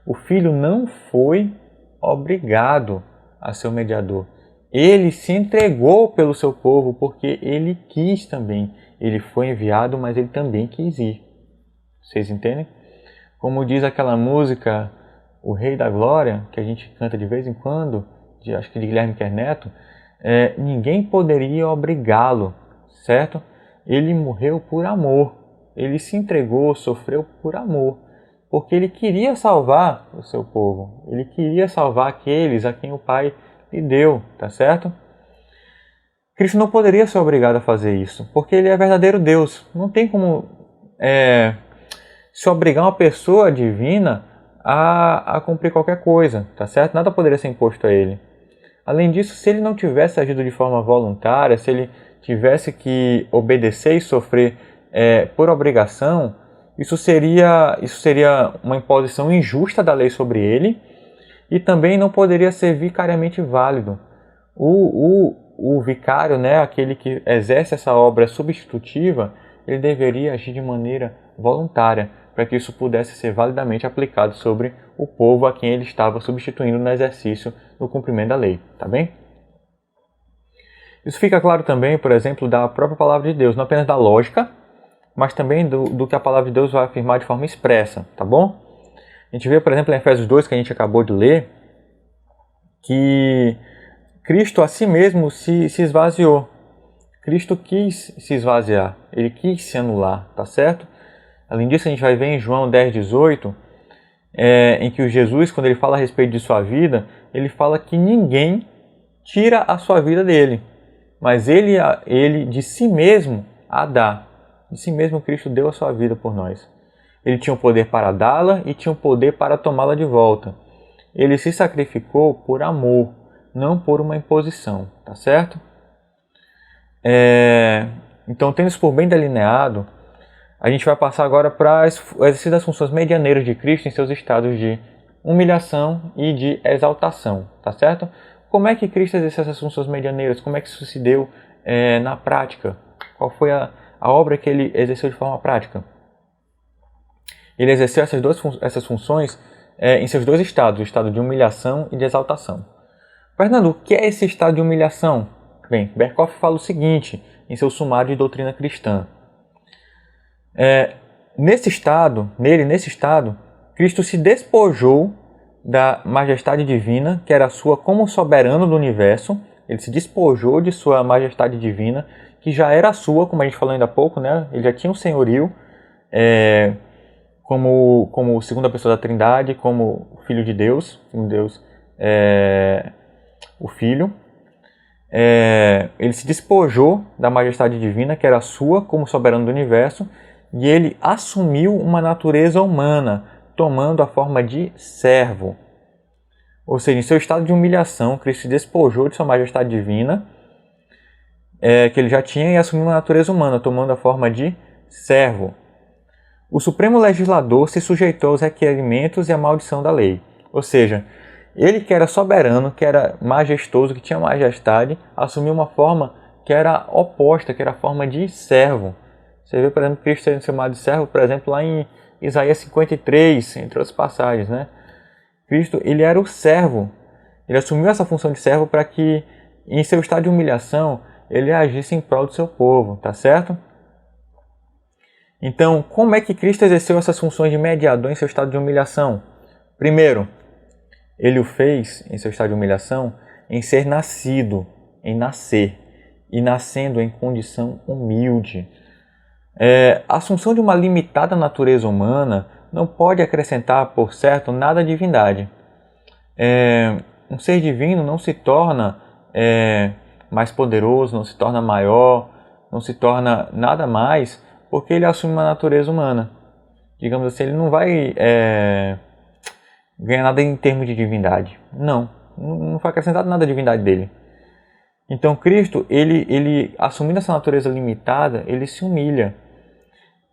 o Filho não foi obrigado a ser o mediador. Ele se entregou pelo seu povo porque ele quis também. Ele foi enviado, mas ele também quis ir. Vocês entendem? Como diz aquela música, O Rei da Glória, que a gente canta de vez em quando, acho que de Guilherme Kerneto, ninguém poderia obrigá-lo, certo? Ele morreu por amor. Ele se entregou, sofreu por amor. Porque ele queria salvar o seu povo. Ele queria salvar aqueles a quem o Pai lhe deu, tá certo? Cristo não poderia ser obrigado a fazer isso, porque ele é verdadeiro Deus. Não tem como se obrigar uma pessoa divina a cumprir qualquer coisa, tá certo? Nada poderia ser imposto a ele. Além disso, se ele não tivesse agido de forma voluntária, se ele tivesse que obedecer e sofrer por obrigação, isso seria uma imposição injusta da lei sobre ele e também não poderia ser vicariamente válido. O vicário, aquele que exerce essa obra substitutiva, ele deveria agir de maneira voluntária, para que isso pudesse ser validamente aplicado sobre o povo a quem ele estava substituindo no exercício, no cumprimento da lei, tá bem? Isso fica claro também, por exemplo, da própria palavra de Deus, não apenas da lógica, mas também do que a palavra de Deus vai afirmar de forma expressa, tá bom? A gente vê, por exemplo, em Efésios 2, que a gente acabou de ler, que Cristo a si mesmo se esvaziou. Cristo quis se esvaziar, ele quis se anular, tá certo? Além disso, a gente vai ver em João 10,18, em que o Jesus, quando ele fala a respeito de sua vida, ele fala que ninguém tira a sua vida dele, mas ele de si mesmo a dá. De si mesmo Cristo deu a sua vida por nós. Ele tinha o poder para dá-la e tinha o poder para tomá-la de volta. Ele se sacrificou por amor, não por uma imposição, tá certo? Então, tendo isso por bem delineado, a gente vai passar agora para o exercício das funções medianeiras de Cristo em seus estados de humilhação e de exaltação, tá certo? Como é que Cristo exerceu essas funções medianeiras? Como é que isso se deu na prática? Qual foi a obra que ele exerceu de forma prática? Ele exerceu essas funções em seus dois estados, o estado de humilhação e de exaltação. Fernando, o que é esse estado de humilhação? Bem, Berkhoff fala o seguinte em seu sumário de doutrina cristã. Nesse estado, Cristo se despojou da majestade divina, que era sua como soberano do universo. Ele se despojou de sua majestade divina, que já era sua, como a gente falou ainda há pouco, né? Ele já tinha um senhorio como segunda pessoa da Trindade, como Filho de Deus, o Filho. Ele se despojou da majestade divina, que era sua, como soberano do universo, e ele assumiu uma natureza humana, tomando a forma de servo. Ou seja, em seu estado de humilhação, Cristo se despojou de sua majestade divina, que ele já tinha, e assumiu uma natureza humana, tomando a forma de servo. O Supremo Legislador se sujeitou aos requerimentos e à maldição da lei. Ou seja, ele que era soberano, que era majestoso, que tinha majestade, assumiu uma forma que era oposta, que era a forma de servo. Você vê, por exemplo, Cristo sendo chamado de servo, por exemplo, lá em Isaías 53, entre outras passagens, né? Cristo, ele era o servo. Ele assumiu essa função de servo para que, em seu estado de humilhação, ele agisse em prol do seu povo, tá certo? Então, como é que Cristo exerceu essas funções de mediador em seu estado de humilhação? Primeiro, ele o fez, em seu estado de humilhação, em ser nascido, em nascer, e nascendo em condição humilde. A assunção de uma limitada natureza humana não pode acrescentar, por certo, nada à divindade. Um ser divino não se torna mais poderoso, não se torna maior, não se torna nada mais, porque ele assume uma natureza humana. Digamos assim, ele não vai ganhar nada em termos de divindade. Não foi acrescentado nada à divindade dele. Então Cristo, ele assumindo essa natureza limitada, ele se humilha.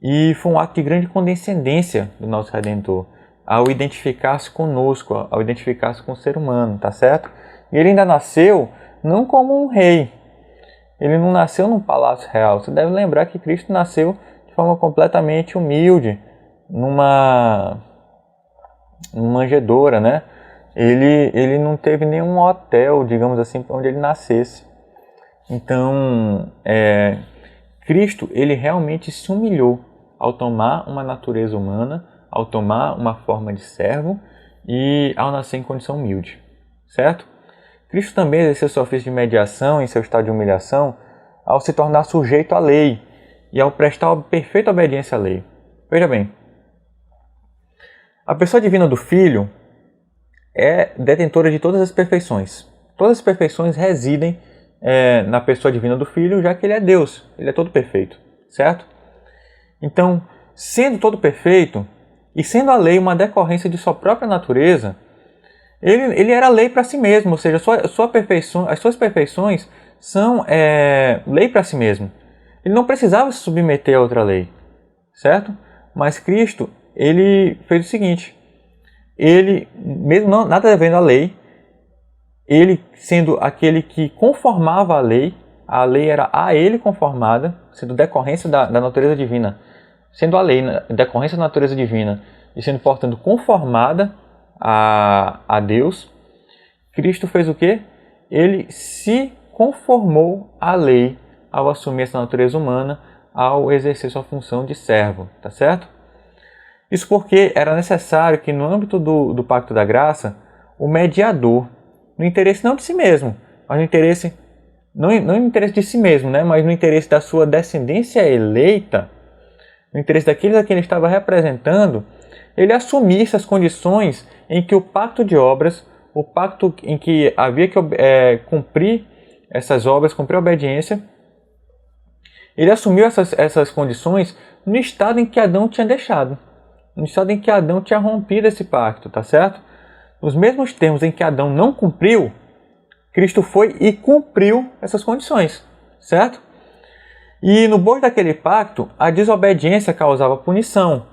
E foi um ato de grande condescendência do nosso Redentor, ao identificar-se conosco, ao identificar-se com o ser humano, tá certo? E ele ainda nasceu não como um rei. Ele não nasceu num palácio real. Você deve lembrar que Cristo nasceu de forma completamente humilde, numa manjedoura, né? Ele não teve nenhum hotel, digamos assim, onde ele nascesse. Então, Cristo, ele realmente se humilhou ao tomar uma natureza humana, ao tomar uma forma de servo e ao nascer em condição humilde, certo? Cristo também exerceu seu ofício de mediação em seu estado de humilhação ao se tornar sujeito à lei e ao prestar perfeita obediência à lei. Veja bem, a pessoa divina do Filho é detentora de todas as perfeições. Todas as perfeições residem na pessoa divina do Filho, já que ele é Deus, ele é todo perfeito, certo? Então, sendo todo perfeito e sendo a lei uma decorrência de sua própria natureza, ele era lei para si mesmo, ou seja, as suas perfeições são lei para si mesmo. Ele não precisava se submeter a outra lei, certo? Mas Cristo, ele fez o seguinte, ele, mesmo nada devendo à lei, ele sendo aquele que conformava a lei era a ele conformada, sendo decorrência da natureza divina, sendo a lei decorrência da natureza divina e sendo, portanto, conformada a Deus, Cristo fez o quê? Ele se conformou à lei ao assumir essa natureza humana, ao exercer sua função de servo, tá certo? Isso porque era necessário que no âmbito do Pacto da Graça, o mediador, no interesse não de si mesmo, mas no interesse, não no interesse de si mesmo, né? Mas no interesse da sua descendência eleita, no interesse daqueles a quem ele estava representando, ele assumisse as condições em que o pacto de obras, o pacto em que havia que cumprir essas obras, cumprir a obediência, ele assumiu essas condições no estado em que Adão tinha deixado, no estado em que Adão tinha rompido esse pacto, tá certo? Nos mesmos termos em que Adão não cumpriu, Cristo foi e cumpriu essas condições, certo? E no bojo daquele pacto, a desobediência causava punição,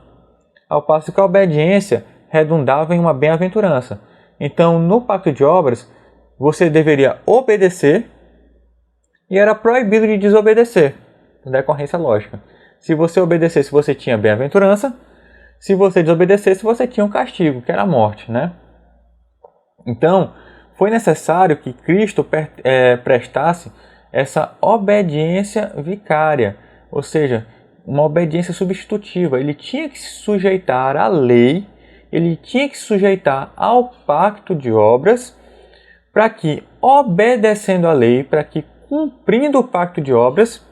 ao passo que a obediência redundava em uma bem-aventurança. Então, no pacto de obras, você deveria obedecer e era proibido de desobedecer, decorrência lógica. Se você obedecesse, você tinha bem-aventurança. Se você desobedecesse, você tinha um castigo, que era a morte, né? Então, foi necessário que Cristo prestasse essa obediência vicária, ou seja, uma obediência substitutiva. Ele tinha que se sujeitar à lei, ele tinha que se sujeitar ao pacto de obras, para que, obedecendo à lei, para que, cumprindo o pacto de obras,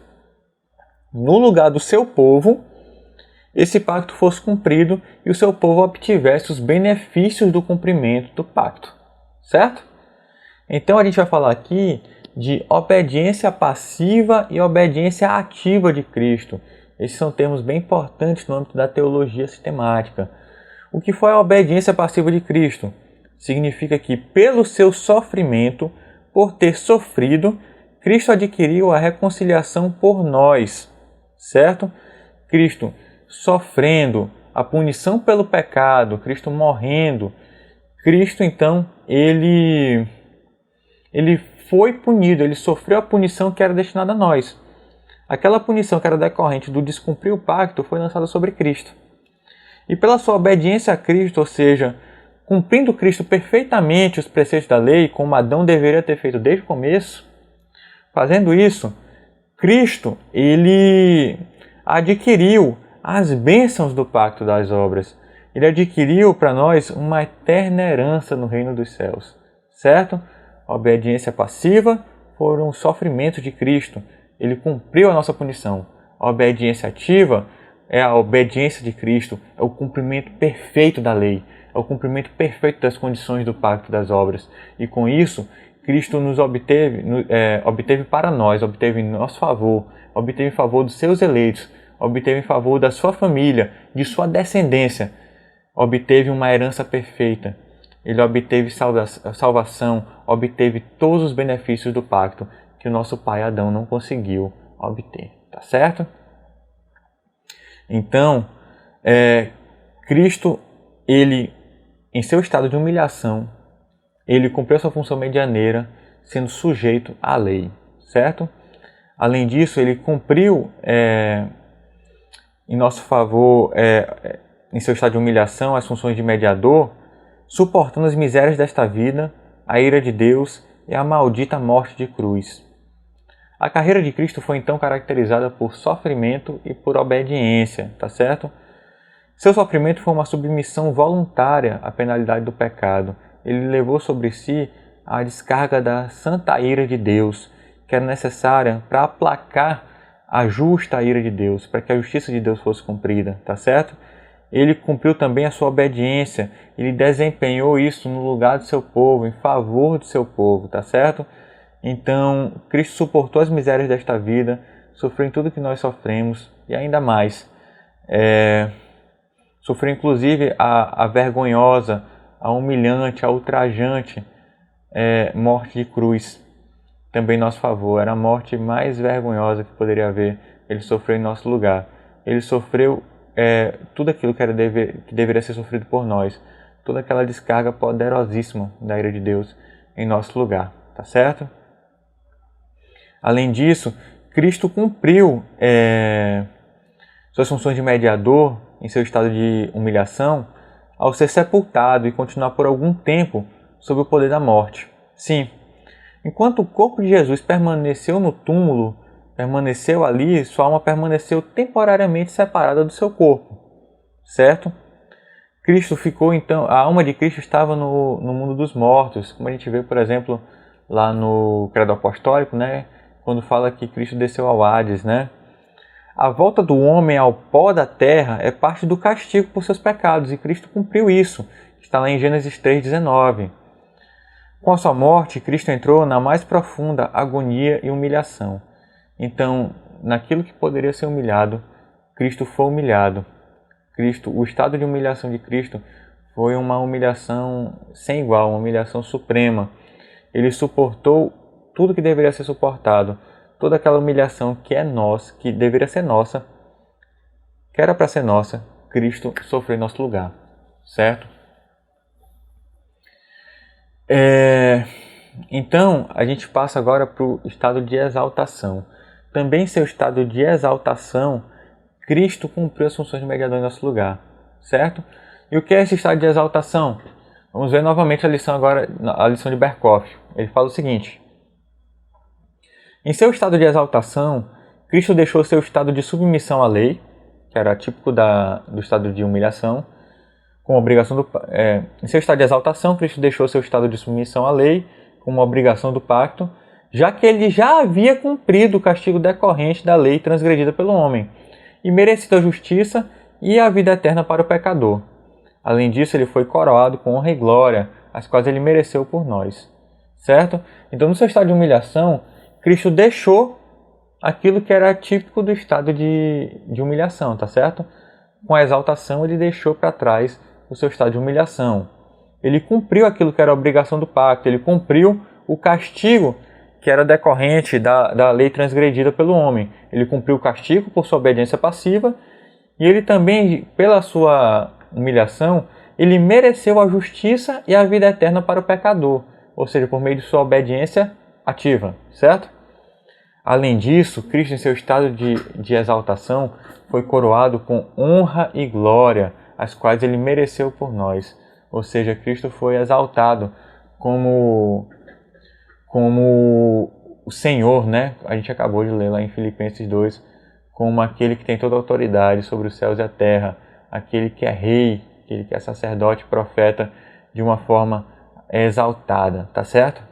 no lugar do seu povo, esse pacto fosse cumprido e o seu povo obtivesse os benefícios do cumprimento do pacto, certo? Então a gente vai falar aqui de obediência passiva e obediência ativa de Cristo. Esses são termos bem importantes no âmbito da teologia sistemática. O que foi a obediência passiva de Cristo? Significa que, pelo seu sofrimento, por ter sofrido, Cristo adquiriu a reconciliação por nós, certo? Cristo sofrendo a punição pelo pecado, Cristo morrendo, Cristo então, ele foi punido, ele sofreu a punição que era destinada a nós. Aquela punição que era decorrente do descumprir o pacto foi lançada sobre Cristo. E pela sua obediência a Cristo, ou seja, cumprindo Cristo perfeitamente os preceitos da lei, como Adão deveria ter feito desde o começo, fazendo isso, Cristo, ele adquiriu as bênçãos do pacto das obras. Ele adquiriu para nós uma eterna herança no reino dos céus, certo? A obediência passiva foram os sofrimentos de Cristo. Ele cumpriu a nossa punição. A obediência ativa é a obediência de Cristo, é o cumprimento perfeito da lei, é o cumprimento perfeito das condições do pacto das obras. E com isso, Cristo nos obteve para nós, obteve em nosso favor, obteve em favor dos seus eleitos, obteve em favor da sua família, de sua descendência, obteve uma herança perfeita. Ele obteve salvação, obteve todos os benefícios do pacto que o nosso pai Adão não conseguiu obter, tá certo? Então, Cristo, ele, em seu estado de humilhação, ele cumpriu sua função medianeira, sendo sujeito à lei, certo? Além disso, ele cumpriu em nosso favor, em seu estado de humilhação, as funções de mediador, suportando as misérias desta vida, a ira de Deus e a maldita morte de cruz. A carreira de Cristo foi então caracterizada por sofrimento e por obediência, tá certo? Seu sofrimento foi uma submissão voluntária à penalidade do pecado. Ele levou sobre si a descarga da santa ira de Deus, que era necessária para aplacar a justa ira de Deus, para que a justiça de Deus fosse cumprida, tá certo? Ele cumpriu também a sua obediência, ele desempenhou isso no lugar do seu povo, em favor do seu povo, tá certo? Então, Cristo suportou as misérias desta vida, sofreu em tudo que nós sofremos e ainda mais. Sofreu inclusive a vergonhosa, a humilhante, a ultrajante morte de cruz. Também em nosso favor, era a morte mais vergonhosa que poderia haver. Ele sofreu em nosso lugar. Ele sofreu tudo aquilo que deveria ser sofrido por nós. Toda aquela descarga poderosíssima da ira de Deus em nosso lugar. Tá certo? Além disso, Cristo cumpriu suas funções de mediador em seu estado de humilhação ao ser sepultado e continuar por algum tempo sob o poder da morte. Sim, enquanto o corpo de Jesus permaneceu no túmulo, permaneceu ali, sua alma permaneceu temporariamente separada do seu corpo, certo? Cristo ficou então, a alma de Cristo estava no mundo dos mortos, como a gente vê, por exemplo, lá no Credo Apostólico, né? Quando fala que Cristo desceu ao Hades, né? A volta do homem ao pó da terra é parte do castigo por seus pecados, e Cristo cumpriu isso. Está lá em Gênesis 3,19. Com a sua morte, Cristo entrou na mais profunda agonia e humilhação. Então, naquilo que poderia ser humilhado, Cristo foi humilhado. O estado de humilhação de Cristo foi uma humilhação sem igual, uma humilhação suprema. Ele suportou tudo que deveria ser suportado, toda aquela humilhação que é nossa, que deveria ser nossa, que era para ser nossa, Cristo sofreu em nosso lugar, certo? Então, a gente passa agora para o estado de exaltação. Também em seu estado de exaltação, Cristo cumpriu as funções de mediador em nosso lugar, certo? E o que é esse estado de exaltação? Vamos ver novamente a lição agora, a lição de Berkhof. Ele fala o seguinte: em seu estado de exaltação, Cristo deixou seu estado de submissão à lei, que era típico do estado de humilhação, com obrigação em seu estado de exaltação, Cristo deixou seu estado de submissão à lei, com uma obrigação do pacto, já que ele já havia cumprido o castigo decorrente da lei transgredida pelo homem, e merecido a justiça e a vida eterna para o pecador. Além disso, ele foi coroado com honra e glória, as quais ele mereceu por nós. Certo? Então, no seu estado de humilhação, Cristo deixou aquilo que era típico do estado de humilhação, tá certo? Com a exaltação, ele deixou para trás o seu estado de humilhação. Ele cumpriu aquilo que era a obrigação do pacto, ele cumpriu o castigo que era decorrente da lei transgredida pelo homem. Ele cumpriu o castigo por sua obediência passiva e ele também, pela sua humilhação, ele mereceu a justiça e a vida eterna para o pecador, ou seja, por meio de sua obediência ativa, certo? Além disso, Cristo, em seu estado de exaltação, foi coroado com honra e glória, as quais ele mereceu por nós. Ou seja, Cristo foi exaltado como o Senhor, né? A gente acabou de ler lá em Filipenses 2, como aquele que tem toda a autoridade sobre os céus e a terra, aquele que é rei, aquele que é sacerdote, profeta, de uma forma exaltada, tá certo?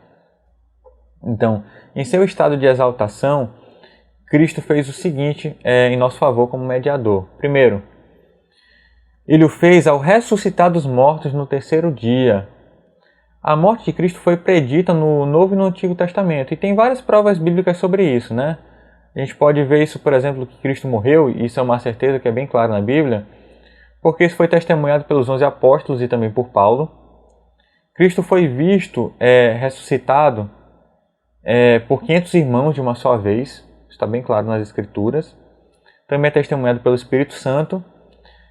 Então, em seu estado de exaltação, Cristo fez o seguinte em nosso favor como mediador. Primeiro, ele o fez ao ressuscitar dos mortos no terceiro dia. A morte de Cristo foi predita no Novo e no Antigo Testamento, e tem várias provas bíblicas sobre isso, né? A gente pode ver isso, por exemplo, que Cristo morreu, e isso é uma certeza que é bem claro na Bíblia, porque isso foi testemunhado pelos 11 apóstolos e também por Paulo. Cristo foi visto ressuscitado por 500 irmãos de uma só vez, está bem claro nas Escrituras. Também é testemunhado pelo Espírito Santo,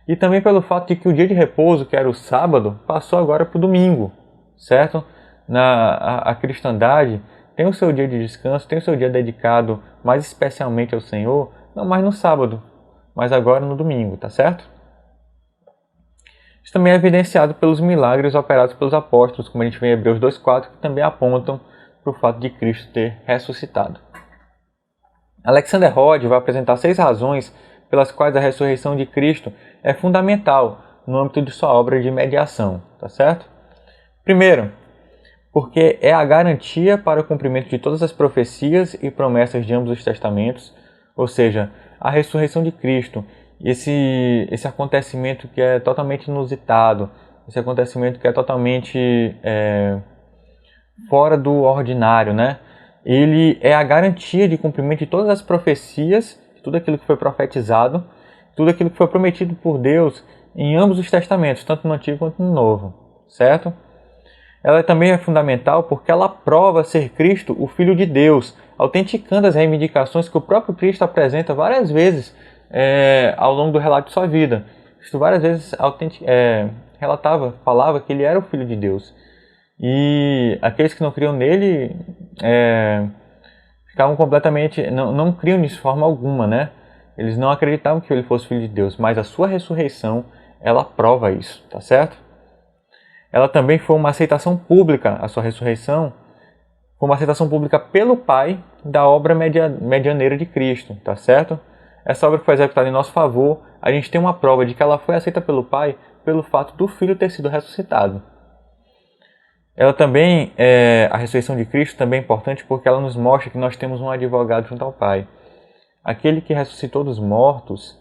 e também pelo fato de que o dia de repouso, que era o sábado, passou agora para o domingo, certo? A cristandade tem o seu dia de descanso, tem o seu dia dedicado mais especialmente ao Senhor, não mais no sábado, mas agora no domingo, tá certo? Isso também é evidenciado pelos milagres operados pelos apóstolos, como a gente vê em Hebreus 2,4, que também apontam para o fato de Cristo ter ressuscitado. Alexander Rod vai apresentar 6 razões pelas quais a ressurreição de Cristo é fundamental no âmbito de sua obra de mediação, tá certo? Primeiro, porque é a garantia para o cumprimento de todas as profecias e promessas de ambos os testamentos, ou seja, a ressurreição de Cristo, esse acontecimento que é totalmente inusitado, esse acontecimento que é totalmente fora do ordinário, né? Ele é a garantia de cumprimento de todas as profecias, tudo aquilo que foi profetizado, tudo aquilo que foi prometido por Deus em ambos os testamentos, tanto no Antigo quanto no Novo, certo? Ela também é fundamental porque ela prova ser Cristo o Filho de Deus, autenticando as reivindicações que o próprio Cristo apresenta várias vezes ao longo do relato de sua vida. Cristo várias vezes falava que ele era o Filho de Deus. E aqueles que não criam nele ficavam completamente, não criam de forma alguma, né? Eles não acreditavam que ele fosse Filho de Deus, mas a sua ressurreição, ela prova isso, tá certo? Ela também foi uma aceitação pública, a sua ressurreição, foi uma aceitação pública pelo Pai da obra medianeira de Cristo, tá certo? Essa obra que foi executada em nosso favor, a gente tem uma prova de que ela foi aceita pelo Pai pelo fato do Filho ter sido ressuscitado. Ela também, a ressurreição de Cristo também é importante porque ela nos mostra que nós temos um advogado junto ao Pai. Aquele que ressuscitou dos mortos,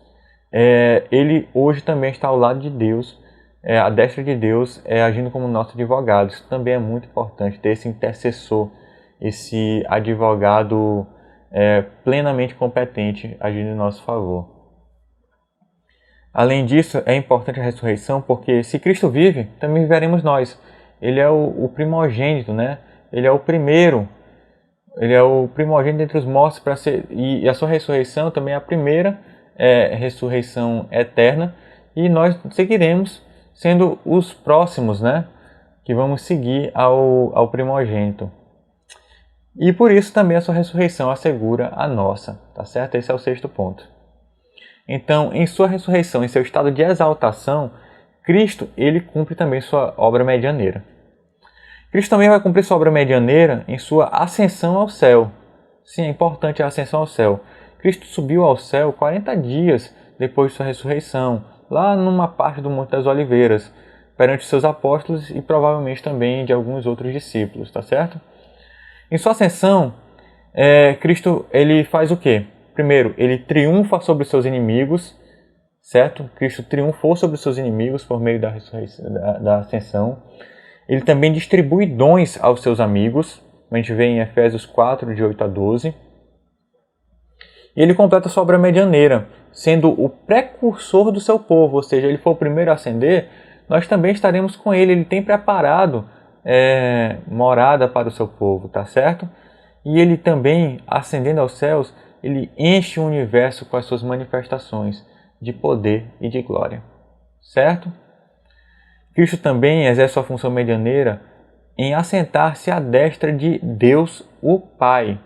ele hoje também está ao lado de Deus, à destra de Deus, agindo como nosso advogado. Isso também é muito importante, ter esse intercessor, esse advogado plenamente competente agindo em nosso favor. Além disso, é importante a ressurreição porque se Cristo vive, também viveremos nós. Ele é o primogênito, né? Ele é o primeiro. Ele é o primogênito entre os mortos e a sua ressurreição também é a primeira ressurreição eterna, e nós seguiremos sendo os próximos, né? Que vamos seguir ao primogênito. E por isso também a sua ressurreição assegura a nossa, tá certo? Esse é o 6º ponto. Então, em sua ressurreição, em seu estado de exaltação, Cristo, ele cumpre também sua obra medianeira. Cristo também vai cumprir sua obra medianeira em sua ascensão ao céu. Sim, é importante a ascensão ao céu. Cristo subiu ao céu 40 dias depois de sua ressurreição, lá numa parte do Monte das Oliveiras, perante seus apóstolos e provavelmente também de alguns outros discípulos, tá certo? Em sua ascensão, Cristo ele faz o quê? Primeiro, ele triunfa sobre os seus inimigos, certo? Cristo triunfou sobre os seus inimigos por meio da ressurreição, da ascensão. Ele também distribui dons aos seus amigos, a gente vê em Efésios 4, de 8 a 12. E ele completa a sua obra medianeira, sendo o precursor do seu povo, ou seja, ele foi o primeiro a ascender, nós também estaremos com ele. Ele tem preparado morada para o seu povo, tá certo? E ele também, ascendendo aos céus, ele enche o universo com as suas manifestações de poder e de glória, certo? Cristo também exerce sua função medianeira em assentar-se à destra de Deus o Pai.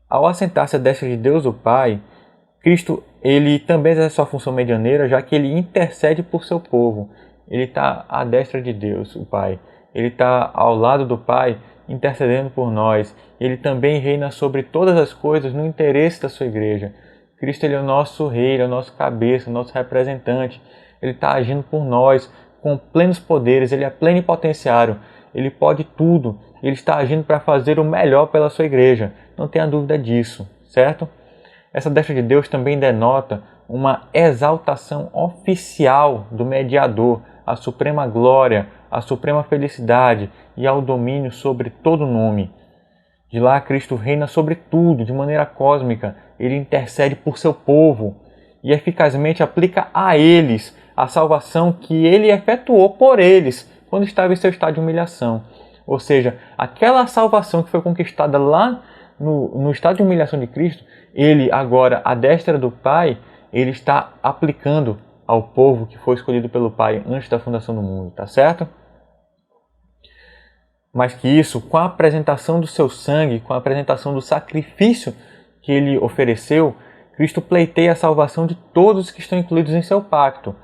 Ao assentar-se à destra de Deus o Pai, Cristo ele também exerce sua função medianeira, já que ele intercede por seu povo. Ele está à destra de Deus o Pai. Ele está ao lado do Pai, intercedendo por nós. Ele também reina sobre todas as coisas no interesse da sua igreja. Cristo ele é o nosso rei, ele é o nosso cabeça, o nosso representante. Ele está agindo por nós com plenos poderes, ele é plenipotenciário, ele pode tudo. Ele está agindo para fazer o melhor pela sua igreja. Não tenha dúvida disso, certo? Essa destra de Deus também denota uma exaltação oficial do mediador, a suprema glória, a suprema felicidade e ao domínio sobre todo nome. De lá, Cristo reina sobre tudo, de maneira cósmica. Ele intercede por seu povo e eficazmente aplica a eles a salvação que ele efetuou por eles quando estava em seu estado de humilhação. Ou seja, aquela salvação que foi conquistada lá no estado de humilhação de Cristo, ele agora, à destra do Pai, ele está aplicando ao povo que foi escolhido pelo Pai antes da fundação do mundo, tá certo? Mais que isso, com a apresentação do seu sangue, com a apresentação do sacrifício que ele ofereceu, Cristo pleiteia a salvação de todos os que estão incluídos em seu pacto.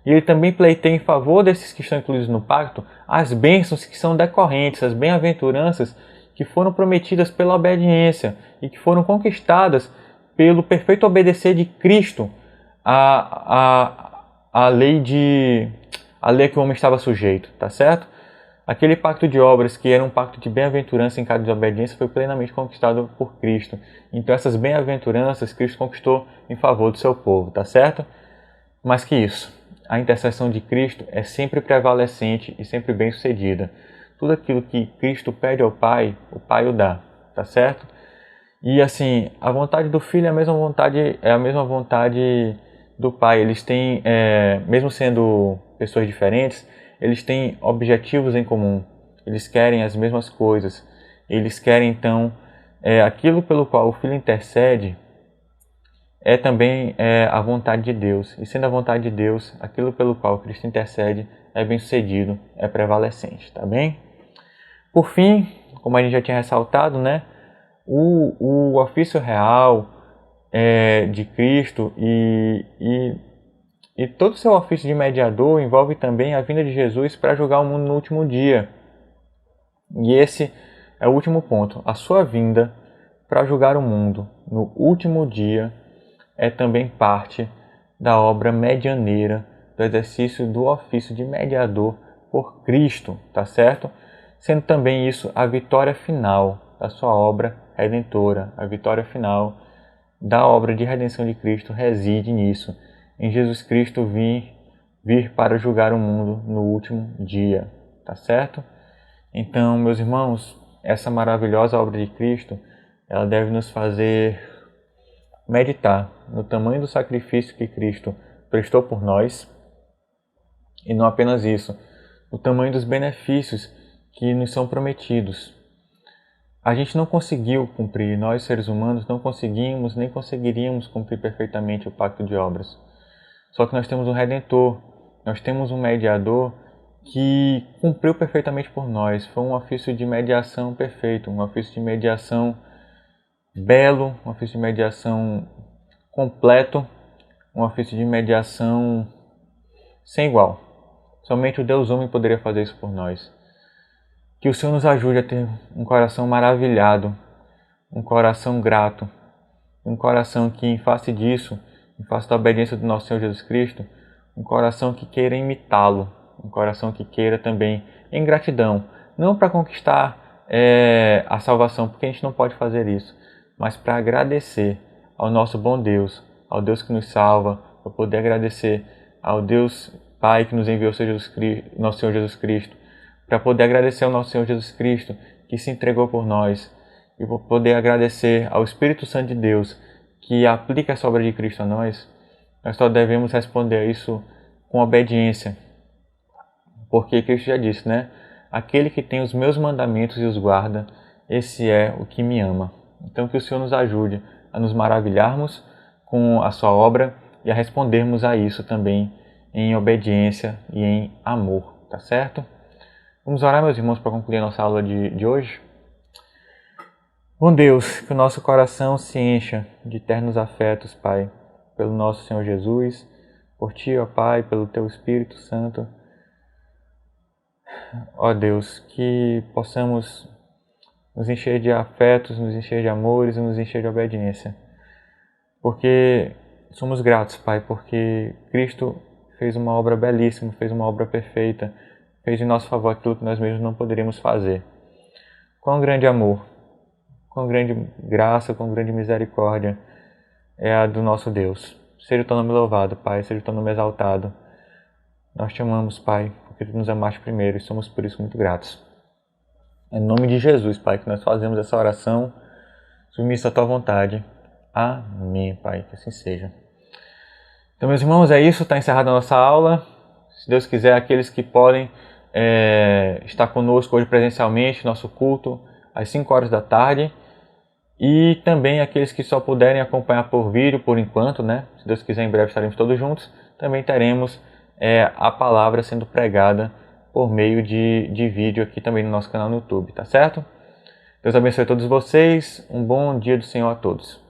E ele também pleiteia em favor desses que estão incluídos no pacto as bênçãos que são decorrentes, as bem-aventuranças que foram prometidas pela obediência e que foram conquistadas pelo perfeito obedecer de Cristo à lei que o homem estava sujeito, tá certo? Aquele pacto de obras que era um pacto de bem-aventurança em caso de desobediência foi plenamente conquistado por Cristo. Então essas bem-aventuranças Cristo conquistou em favor do seu povo, tá certo? Mais que isso, a intercessão de Cristo é sempre prevalecente e sempre bem-sucedida. Tudo aquilo que Cristo pede ao Pai, o Pai o dá, tá certo? E assim, a vontade do Filho é a mesma vontade do Pai. Eles têm, mesmo sendo pessoas diferentes, eles têm objetivos em comum. Eles querem as mesmas coisas. Eles querem então aquilo pelo qual o Filho intercede é também a vontade de Deus. E sendo a vontade de Deus, aquilo pelo qual Cristo intercede é bem-sucedido, é prevalecente, tá bem? Por fim, como a gente já tinha ressaltado, né, o ofício real de Cristo e todo o seu ofício de mediador envolve também a vinda de Jesus para julgar o mundo no último dia. E esse é o último ponto. A sua vinda para julgar o mundo no último dia é também parte da obra medianeira, do exercício do ofício de mediador por Cristo, tá certo? Sendo também isso a vitória final da sua obra redentora. A vitória final da obra de redenção de Cristo reside nisso, em Jesus Cristo vir para julgar o mundo no último dia, tá certo? Então, meus irmãos, essa maravilhosa obra de Cristo, ela deve nos fazer meditar no tamanho do sacrifício que Cristo prestou por nós e não apenas isso, o tamanho dos benefícios que nos são prometidos. A gente não conseguiu cumprir, nós seres humanos não conseguimos nem conseguiríamos cumprir perfeitamente o pacto de obras. Só que nós temos um Redentor, nós temos um mediador que cumpriu perfeitamente por nós. Foi um ofício de mediação perfeito, um ofício de mediação belo, um ofício de mediação completo, um ofício de mediação sem igual. Somente o Deus homem poderia fazer isso por nós. Que o Senhor nos ajude a ter um coração maravilhado, um coração grato, um coração que, em face disso, em face da obediência do nosso Senhor Jesus Cristo, um coração que queira imitá-lo, um coração que queira também, em gratidão, não para conquistar a salvação, porque a gente não pode fazer isso, mas para agradecer ao nosso bom Deus, ao Deus que nos salva, para poder agradecer ao Deus Pai que nos enviou nosso Senhor Jesus Cristo, para poder agradecer ao nosso Senhor Jesus Cristo que se entregou por nós, e para poder agradecer ao Espírito Santo de Deus que aplica essa obra de Cristo a nós só devemos responder a isso com obediência. Porque Cristo já disse, né? Aquele que tem os meus mandamentos e os guarda, esse é o que me ama. Então que o Senhor nos ajude a nos maravilharmos com a sua obra e a respondermos a isso também em obediência e em amor, tá certo? Vamos orar, meus irmãos, para concluir a nossa aula de hoje? Bom Deus, que o nosso coração se encha de ternos afetos, Pai, pelo nosso Senhor Jesus, por Ti, ó Pai, pelo Teu Espírito Santo. Ó Deus, que possamos nos encher de afetos, nos encher de amores e nos encher de obediência. Porque somos gratos, Pai, porque Cristo fez uma obra belíssima, fez uma obra perfeita, fez em nosso favor aquilo que nós mesmos não poderíamos fazer. Quão grande amor, quão grande graça, quão grande misericórdia é a do nosso Deus. Seja o Teu nome louvado, Pai, seja o Teu nome exaltado. Nós Te amamos, Pai, porque Tu nos amaste primeiro e somos por isso muito gratos. É em nome de Jesus, Pai, que nós fazemos essa oração, submissa à Tua vontade. Amém, Pai, que assim seja. Então, meus irmãos, é isso, está encerrada a nossa aula. Se Deus quiser, aqueles que podem estar conosco hoje presencialmente, nosso culto, às 5 horas da tarde. E também aqueles que só puderem acompanhar por vídeo, por enquanto, né? Se Deus quiser, em breve estaremos todos juntos. Também teremos a palavra sendo pregada por meio de vídeo aqui também no nosso canal no YouTube, tá certo? Deus abençoe todos vocês. Um bom dia do Senhor a todos.